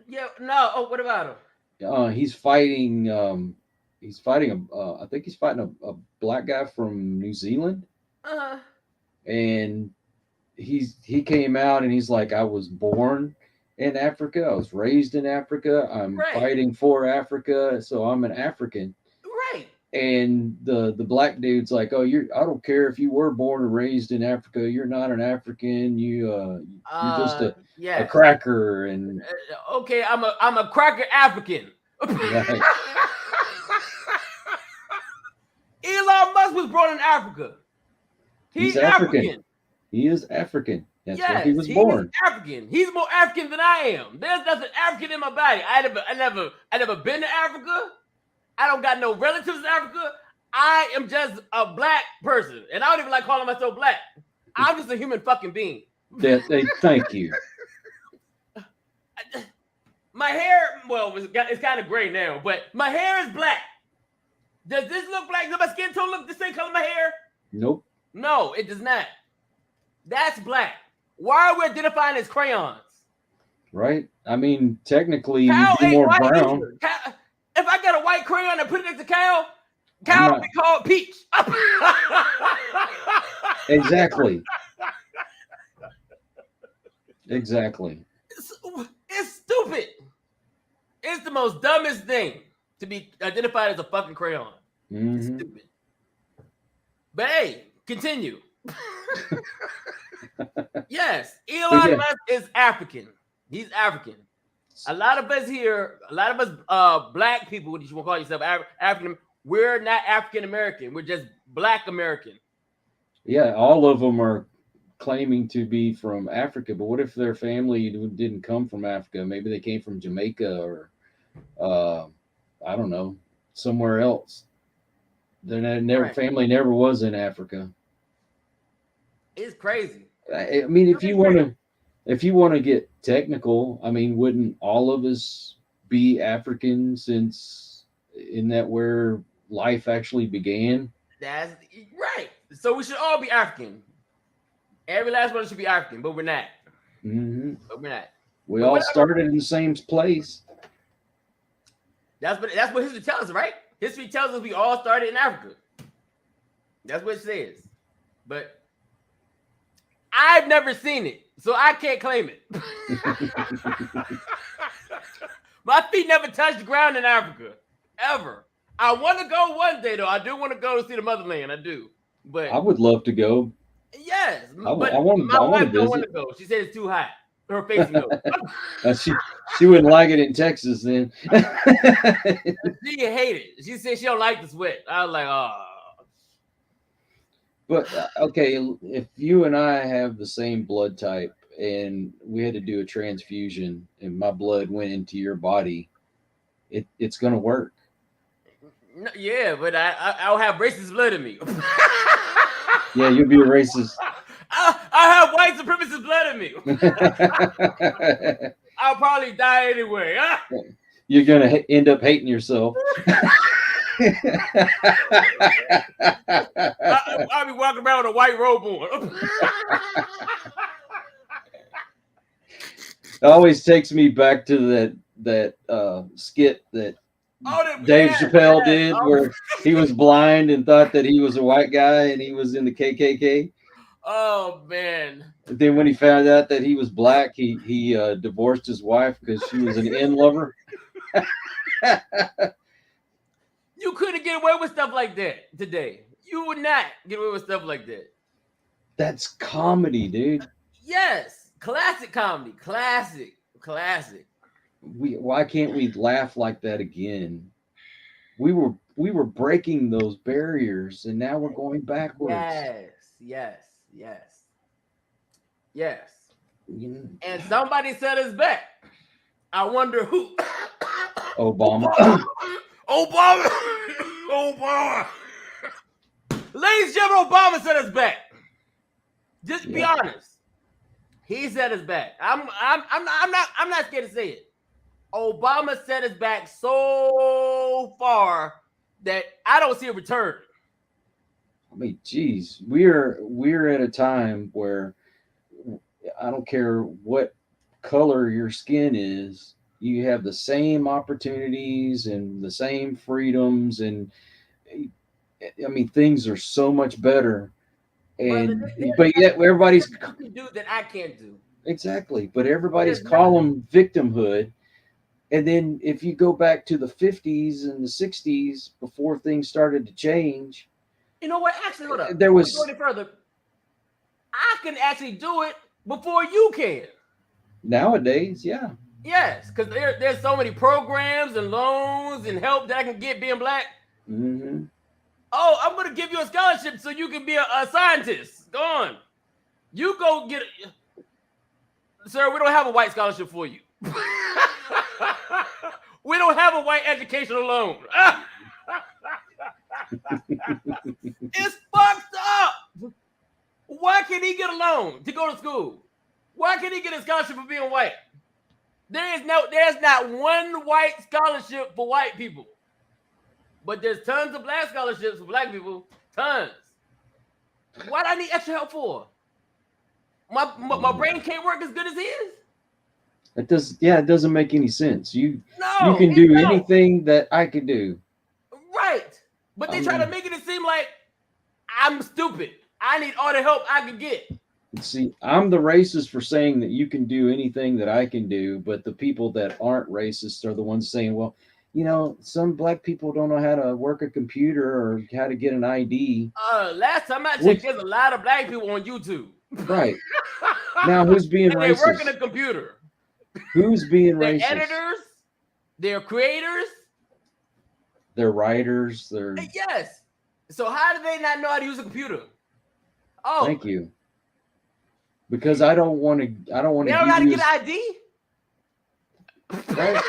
Yeah, no. Oh, what about him? He's fighting. I think he's fighting a black guy from New Zealand, and he came out and he's like, I was born in Africa. I was raised in Africa. I'm Right. fighting for Africa, so I'm an African. Right. And the black dude's like, oh, I don't care if you were born or raised in Africa, you're not an African. You're just a Yes. cracker. And Okay, I'm a cracker African. right. Elon Musk was born in Africa. He's African. He is African. That's yes, where he was born. African. He's more African than I am. There's nothing African in my body. I never been to Africa. I don't got no relatives in Africa. I am just a black person, and I don't even like calling myself black. I'm just a human fucking being. Thank you. My hair, well, it's kind of gray now, but my hair is black. Does this look black? Does my skin tone look the same color my hair? Nope. No, it does not. That's black. Why are we identifying as crayons? Right? I mean, technically, you'd be more brown. If I got a white crayon and put it next to Cow would be called Peach. Exactly. Exactly. It's stupid. It's the most dumbest thing to be identified as a fucking crayon. Mm-hmm. It's stupid. But hey, continue. Yes, Elon Musk is African. He's African. A lot of us here, black people, what you want to call yourself, African, we're not African American. We're just Black American. Yeah, all of them are claiming to be from Africa, but what if their family didn't come from Africa? Maybe they came from Jamaica or, I don't know, somewhere else. Their family never was in Africa. It's crazy. I mean, if you want to get technical, I mean, wouldn't all of us be African since isn't that where life actually began? That's right. So we should all be African. Every last one should be African, but we're not. Mm-hmm. But we're not. We all started in the same place. That's what history tells us, right? History tells us we all started in Africa. That's what it says. But I've never seen it, so I can't claim it. My feet never touched the ground in Africa, ever. I want to go one day, though. I do want to go to see the motherland. I do. But I would love to go. Yes. My wife don't want to go. She said it's too hot. Her face goes. She wouldn't like it in Texas then. She hated it. She said she don't like the sweat. I was like, oh. But okay, if you and I have the same blood type and we had to do a transfusion and my blood went into your body, it's going to work. No, yeah, but I'll have racist blood in me. Yeah, you'll be a racist. I have white supremacist blood in me. I'll probably die anyway. You're going to end up hating yourself. I'll be walking around with a white robe on. It always takes me back to that skit that Dave Chappelle did where he was blind and thought that he was a white guy and he was in the KKK. Oh man! Then when he found out that he was black, he divorced his wife because she was an N lover. You couldn't get away with stuff like that today. You would not get away with stuff like that. That's comedy, dude. Yes, classic comedy, classic. Why can't we laugh like that again? We were breaking those barriers, and now we're going backwards. Yes. And somebody said it's back. I wonder who. Obama. Ladies and gentlemen, Obama said it's back. Just be honest. He said it's back. I'm not scared to say it. Obama set us back so far that I don't see a return. I mean, geez, we're at a time where I don't care what color your skin is, you have the same opportunities and the same freedoms, and I mean, things are so much better. And but yet everybody's do that I can't do. Exactly. But everybody's calling victimhood. And then if you go back to the 50s and the 60s, before things started to change, You know what? Actually, hold up. there Before we go was any further, I can actually do it before you can. nowadays, yeah. Yes, because there's so many programs and loans and help that I can get being black. Hmm. Oh, I'm gonna give you a scholarship so you can be a scientist. Go on. You go get it. Sir, we don't have a white scholarship for you. We don't have a white educational loan. It's fucked up. Why can't he get a loan to go to school? Why can't he get a scholarship for being white? There's not one white scholarship for white people. But there's tons of black scholarships for black people. Tons. What I need extra help for? My brain can't work as good as his. It doesn't make any sense. You No, can it do don't. anything that I could do. Right. But they try to make it seem like I'm stupid. I need all the help I can get. See, I'm the racist for saying that you can do anything that I can do, but the people that aren't racist are the ones saying, well, some black people don't know how to work a computer or how to get an ID. Last time I checked, there's a lot of black people on YouTube. Right. Now, who's being and racist? They work in a computer. Who's being they're racist? Editors, they're creators, they're writers, they're yes. So how do they not know how to use a computer? Oh, thank you. Because I don't want to. They don't know how to get an ID. Right.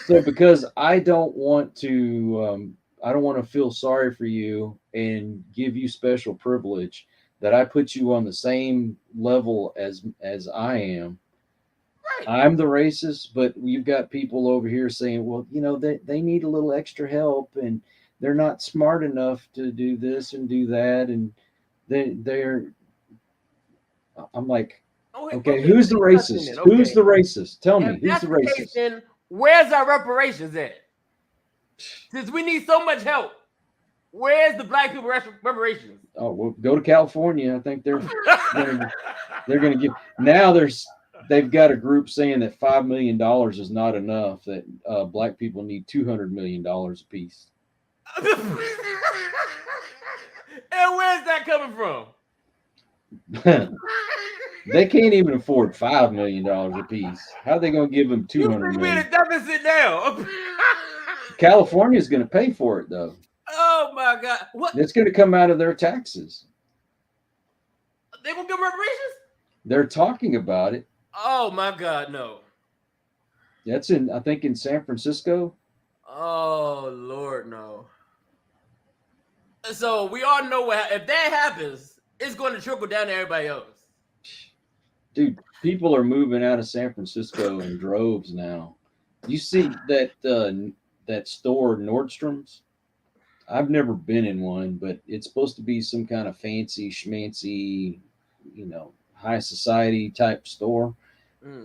So because I don't want to. I don't want to feel sorry for you and give you special privilege that I put you on the same level as I am. Right. I'm the racist, but you've got people over here saying, well, they need a little extra help and they're not smart enough to do this and do that. And they're, I'm like, okay, who's the racist? Okay. Who's the racist? Tell me, who's the racist? Then where's our reparations at? Since we need so much help, where's the black people reparations? Oh, well, go to California. I think they're going to give. Now they've got a group saying that $5 million is not enough. That black people need $200 million apiece. And where's that coming from? They can't even afford $5 million apiece. How are they going to give them $200 million? We're in a deficit now. California's going to pay for it, though. Oh my God! What? It's going to come out of their taxes. They gonna give reparations? They're talking about it. Oh my God, no! That's I think in San Francisco. Oh Lord, no! So we all know if that happens, it's going to trickle down to everybody else. Dude, people are moving out of San Francisco in droves now. You see that store Nordstrom's? I've never been in one, but it's supposed to be some kind of fancy schmancy, high society type store.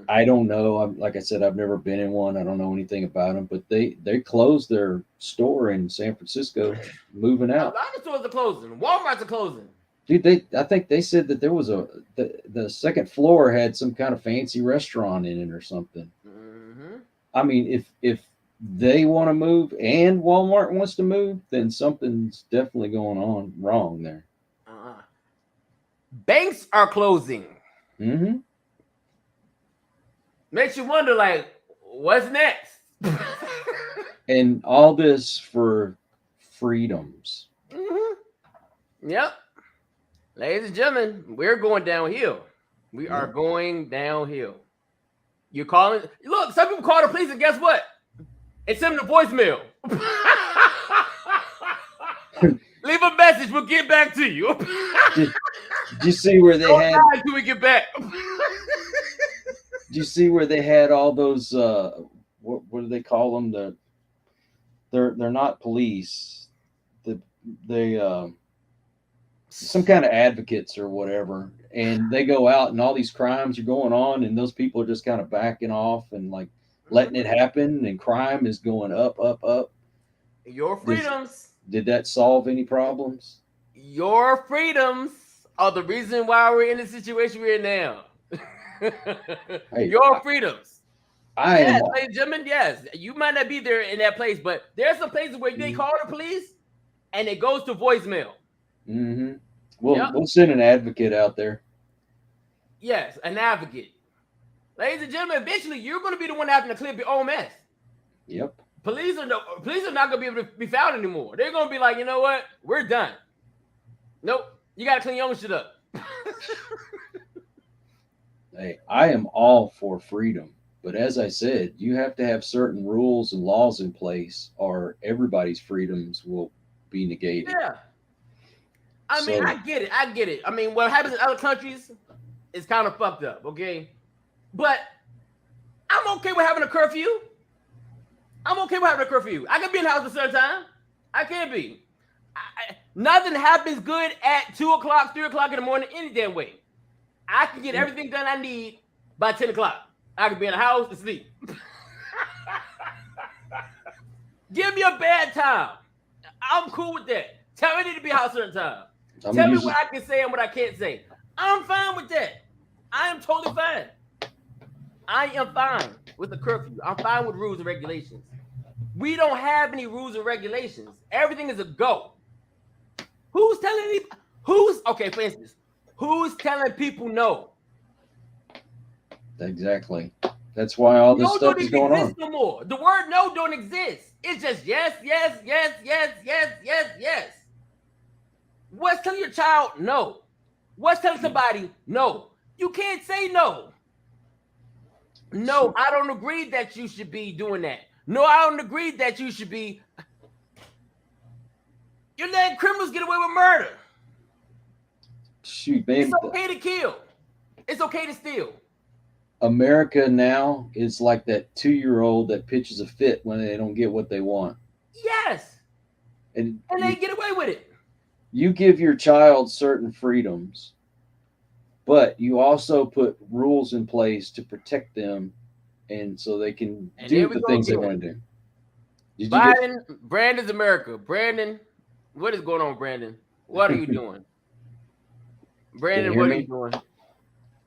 I don't know. Like I said, I've never been in one. I don't know anything about them, but they closed their store in San Francisco, moving out. A lot of stores are closing. Walmart's are closing. Dude, I think they said that there was the second floor had some kind of fancy restaurant in it or something. Mm-hmm. I mean, if they want to move and Walmart wants to move, then something's definitely going on wrong there. Banks are closing. Mm-hmm. Makes you wonder, what's next? And all this for freedoms. Mm-hmm. Yep. Ladies and gentlemen, we're going downhill. We are going downhill. You're calling. Look, some people call the police, and guess what? It's send them a voicemail. Leave a message. We'll get back to you. Did you see where they had? Until we get back. Did you see where they had all those? What do they call them? They're not police. They some kind of advocates or whatever, and they go out and all these crimes are going on, and those people are just kind of backing off and letting it happen, and crime is going up, up, up. Your freedoms. Did that solve any problems? Your freedoms are the reason why we're in the situation we're in now. Hey, Your freedoms. I Yes, am. ladies and gentlemen, yes. You might not be there in that place, but there's some places where they call the police and it goes to voicemail. Mm-hmm. Yep. We'll send an advocate out there. Yes, an advocate. Ladies and gentlemen, eventually you're going to be the one having to clear your own mess. Yep. Police are not going to be able to be found anymore. They're going to be like, you know what? We're done. Nope. You got to clean your own shit up. Hey, I am all for freedom, but as I said, you have to have certain rules and laws in place, or everybody's freedoms will be negated. Yeah. I mean, So- I get it. I get it. I mean, what happens in other countries is kind of fucked up, okay? But I'm okay with having a curfew. I'm okay with having a curfew. I can be in the house at a certain time. I can be. Nothing happens good at 2 o'clock, 3 o'clock in the morning any damn way. I can get everything done I need by 10 o'clock. I can be in the house and sleep. Give me a bad time. I'm cool with that. Tell me I need to be out a certain time. Tell me what I can say and what I can't say. I'm fine with that. I am totally fine. I am fine with the curfew. I'm fine with rules and regulations. We don't have any rules and regulations. Everything is a go. Who's telling me? Okay, for instance, who's telling people no? Exactly. That's why all this stuff is going on. No more. The word no don't exist. It's just yes, yes, yes, yes, yes, yes, yes. What's telling your child no? What's telling somebody no? You can't say no. No, I don't agree that you should be doing that. No, I don't agree that you should be. You're letting criminals get away with murder. Shoot, man. It's okay to kill. It's okay to steal. America now is like that 2-year-old that pitches a fit when they don't get what they want. Yes. And they get away with it. You give your child certain freedoms, but you also put rules in place to protect them, and so they can do the things they want to do. Brandon's America. Brandon, what is going on, Brandon? What are you doing? Brandon, what are you doing?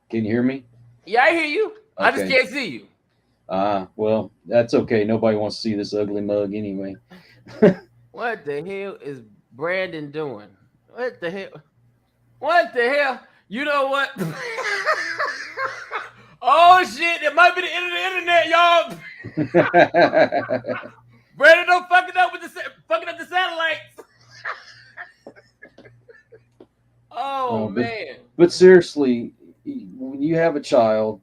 Can you hear me? Yeah, I hear you. Okay. I just can't see you. Well, that's okay. Nobody wants to see this ugly mug anyway. What the hell is Brandon doing? What the hell? What the hell? You know what? Oh shit! It might be the end of the internet, y'all. Brandon, don't fuck it up with fucking up the satellites. Oh man! But seriously, when you have a child,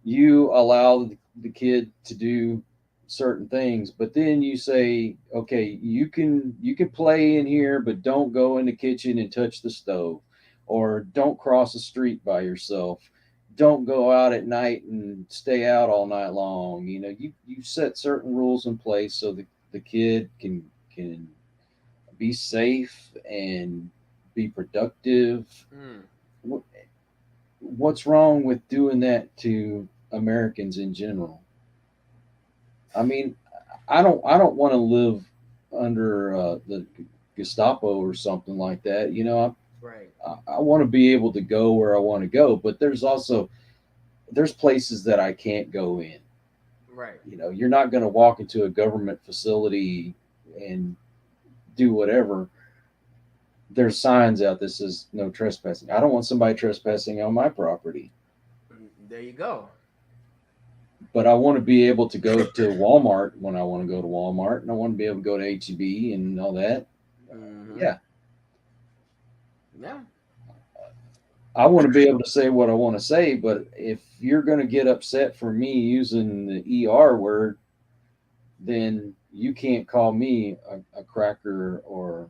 you allow the kid to do certain things, but then you say, okay, you can play in here, but don't go in the kitchen and touch the stove, or don't cross the street by yourself. Don't go out at night and stay out all night long. You know, you set certain rules in place so that the kid can be safe and be productive. What's wrong with doing that to Americans in general? I mean, I don't want to live under the Gestapo or something like that. You know, right. I want to be able to go where I want to go, but there's places that I can't go in. Right. You know, you're not going to walk into a government facility and do whatever. There's signs out that says no trespassing. I don't want somebody trespassing on my property. There you go. But I want to be able to go to Walmart when I want to go to Walmart, and I want to be able to go to H-E-B and all that. Yeah. I want to be able to say what I want to say, but if you're going to get upset for me using the ER word, then you can't call me a cracker or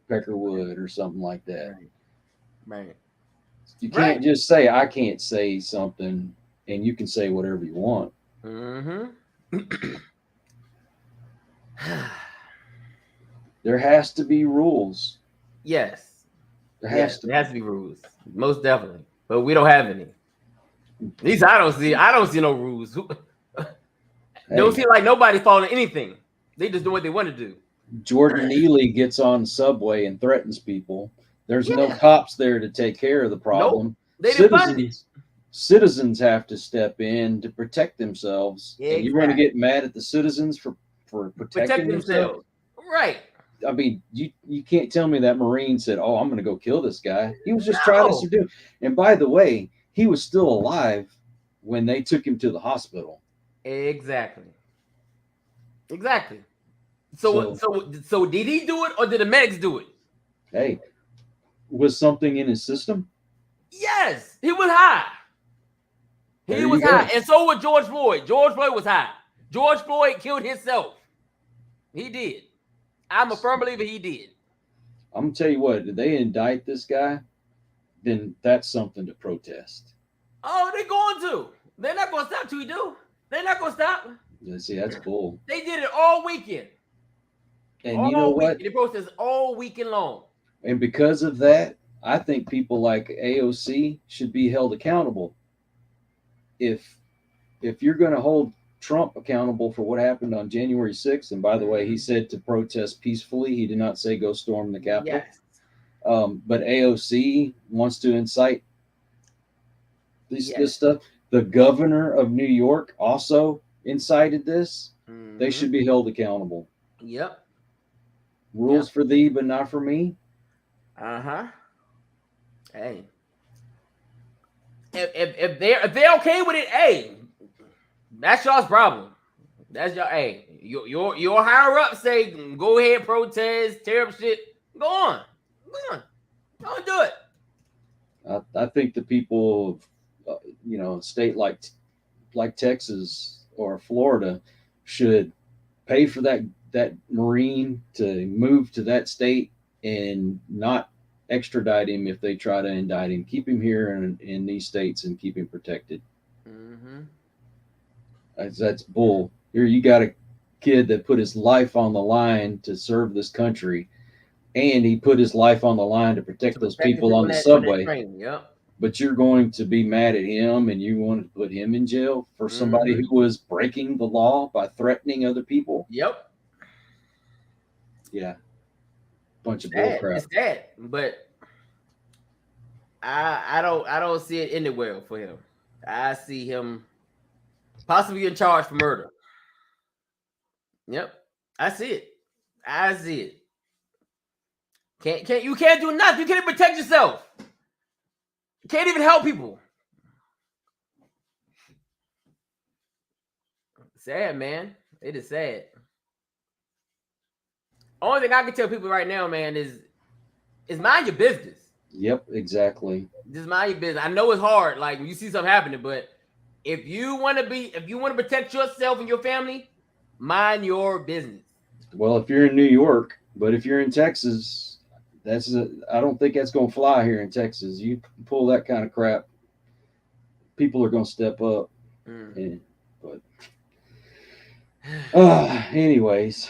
Peckerwood or something like that. Right. You can't just say I can't say something, and you can say whatever you want. There has to be rules. Yes. There has to be rules. Most definitely. But we don't have any. At least I don't see no rules. Don't seem like nobody following anything. They just do what they want to do. Jordan Neely gets on the subway and threatens people. There's no cops there to take care of the problem. Nope. They didn't find it. citizens have to step in to protect themselves, and you're going to get mad at the citizens for protecting themselves. Right. I mean, you can't tell me that Marine said, "Oh, I'm going to go kill this guy." He was just trying to subdue. And by the way, he was still alive when they took him to the hospital. Exactly. So did he do it or did the medics do it? Hey, was something in his system? Yes, he was high. He was high, and so was George Floyd. George Floyd was high. George Floyd killed himself. He did. I'm a firm believer he did. I'm gonna tell you what, did they indict this guy? Then that's something to protest. Oh, they're going to. They're not going to stop till we do. They're not going to stop. Yeah, see, that's bull. They did it all weekend. And all you know what? They protested all weekend long. And because of that, I think people like AOC should be held accountable. If you're going to hold Trump accountable for what happened on January 6th, and by the way, he said to protest peacefully. He did not say go storm the Capitol. Yes. But AOC wants to incite this stuff. The governor of New York also incited this. Mm-hmm. They should be held accountable. Yep. Rules for thee, but not for me. Uh-huh. Hey. If they're okay with it, hey, that's y'all's problem. That's y'all. Hey, your higher up say go ahead, protest, tear up shit. Go on. Don't do it. I think the people, a state like Texas or Florida should pay for that Marine to move to that state and not extradite him if they try to indict him. Keep him here in these states and keep him protected. Mm-hmm. That's bull. Here you got a kid that put his life on the line to serve this country, and he put his life on the line to protect those people on the subway. Yep. But you're going to be mad at him, and you want to put him in jail for somebody who was breaking the law by threatening other people. Yep. Yeah. Bunch of bull crap. It's sad, but I don't see it anywhere for him. I see him possibly in charge for murder. Yep, I see it. You can't do nothing. You can't even protect yourself. You can't even help people. Sad, man. It is sad. Only thing I can tell people right now, man, is mind your business. Yep, exactly. Just mind your business. I know it's hard, like when you see something happening, but if you want to protect yourself and your family, mind your business. Well, if you're in New York, but if you're in Texas, I don't think that's going to fly here in Texas. You pull that kind of crap, people are going to step up. Anyways.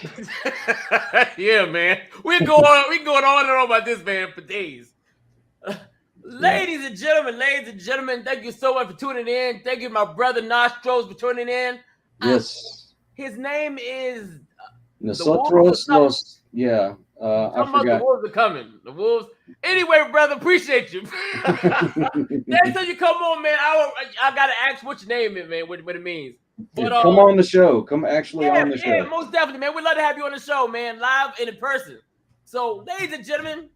Yeah, man. We going on and on about this, man, for days. Ladies and gentlemen, thank you so much for tuning in. Thank you, my brother Nostros, for tuning in. Yes. His name is Nosotros. Yeah. I forgot. The Wolves are coming. The Wolves. Anyway, brother, appreciate you. Next time you come on, man, I gotta ask what your name is, man. What it means. But, come on the show. Come on the show. Yeah, most definitely, man. We'd love to have you on the show, man, live and in person. So, ladies and gentlemen,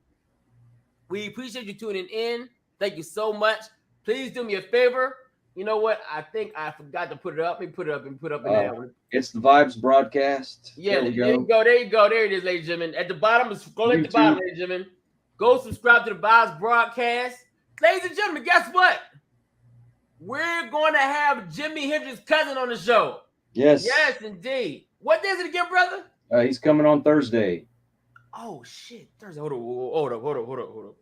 we appreciate you tuning in. Thank you so much. Please do me a favor. You know what? I think I forgot to put it up. Let me put it up in there. It's the Vibes Broadcast. Yeah, there you go. There it is, ladies and gentlemen. At the bottom, scroll at the bottom, ladies and gentlemen. Go subscribe to the Vibes Broadcast. Ladies and gentlemen, guess what? We're going to have Jimi Hendrix's cousin on the show. Yes. Yes, indeed. What day is it again, brother? He's coming on Thursday. Oh, shit. Thursday. Hold up.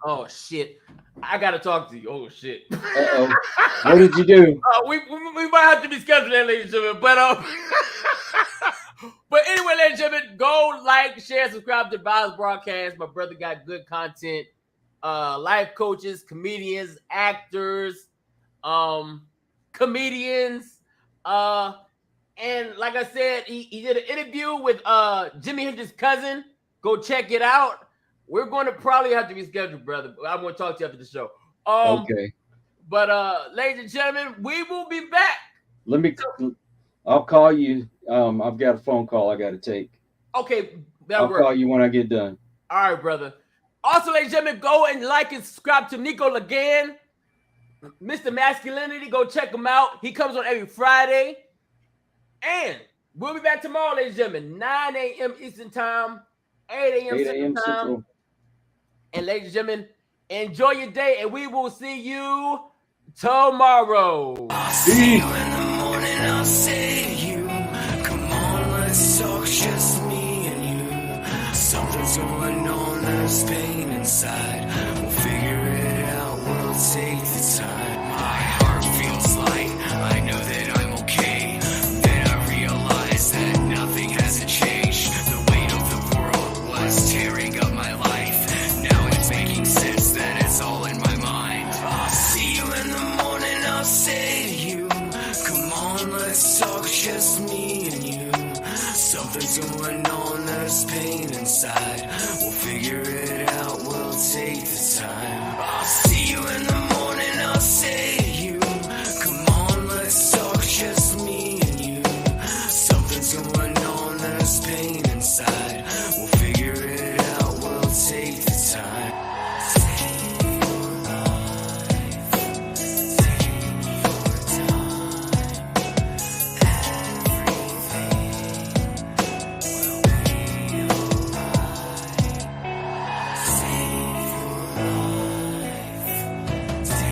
Oh, shit. I got to talk to you. Oh, shit. Uh-oh. What did you do? We might have to be scheduled that, ladies and gentlemen. But anyway, ladies and gentlemen, go like, share, subscribe to the Vibes Broadcast. My brother got good content. Life coaches, comedians, actors, comedians, and like I said, he did an interview with Jimi Hendrix's cousin. Go check it out. We're going to probably have to reschedule, brother. I'm going to talk to you after the show. Okay. But ladies and gentlemen, we will be back. I'll call you. I've got a phone call I got to take. Okay, I'll call you when I get done. All right, brother. Also, ladies and gentlemen, go and like and subscribe to Nico Lagan, Mr. Masculinity. Go check him out. He comes on every Friday. And we'll be back tomorrow, ladies and gentlemen, 9 a.m. Eastern Time, 8 a.m. Central Time. And ladies and gentlemen, enjoy your day, and we will see you tomorrow. I'll see you in the morning, I'll say to you, come on, let's talk, just me and you. Something's going on, there's pain inside. We'll figure it out, we'll take the time. My heart feels light, I know that I'm okay. Then I realize that nothing hasn't changed. The weight of the world was tearing up my life. Now it's making sense that it's all in my mind. I'll see you in the morning, I'll say to you, come on, let's talk, just me and you. Something's going on, there's pain inside. We'll figure it out, we'll take the time. I'll see you in the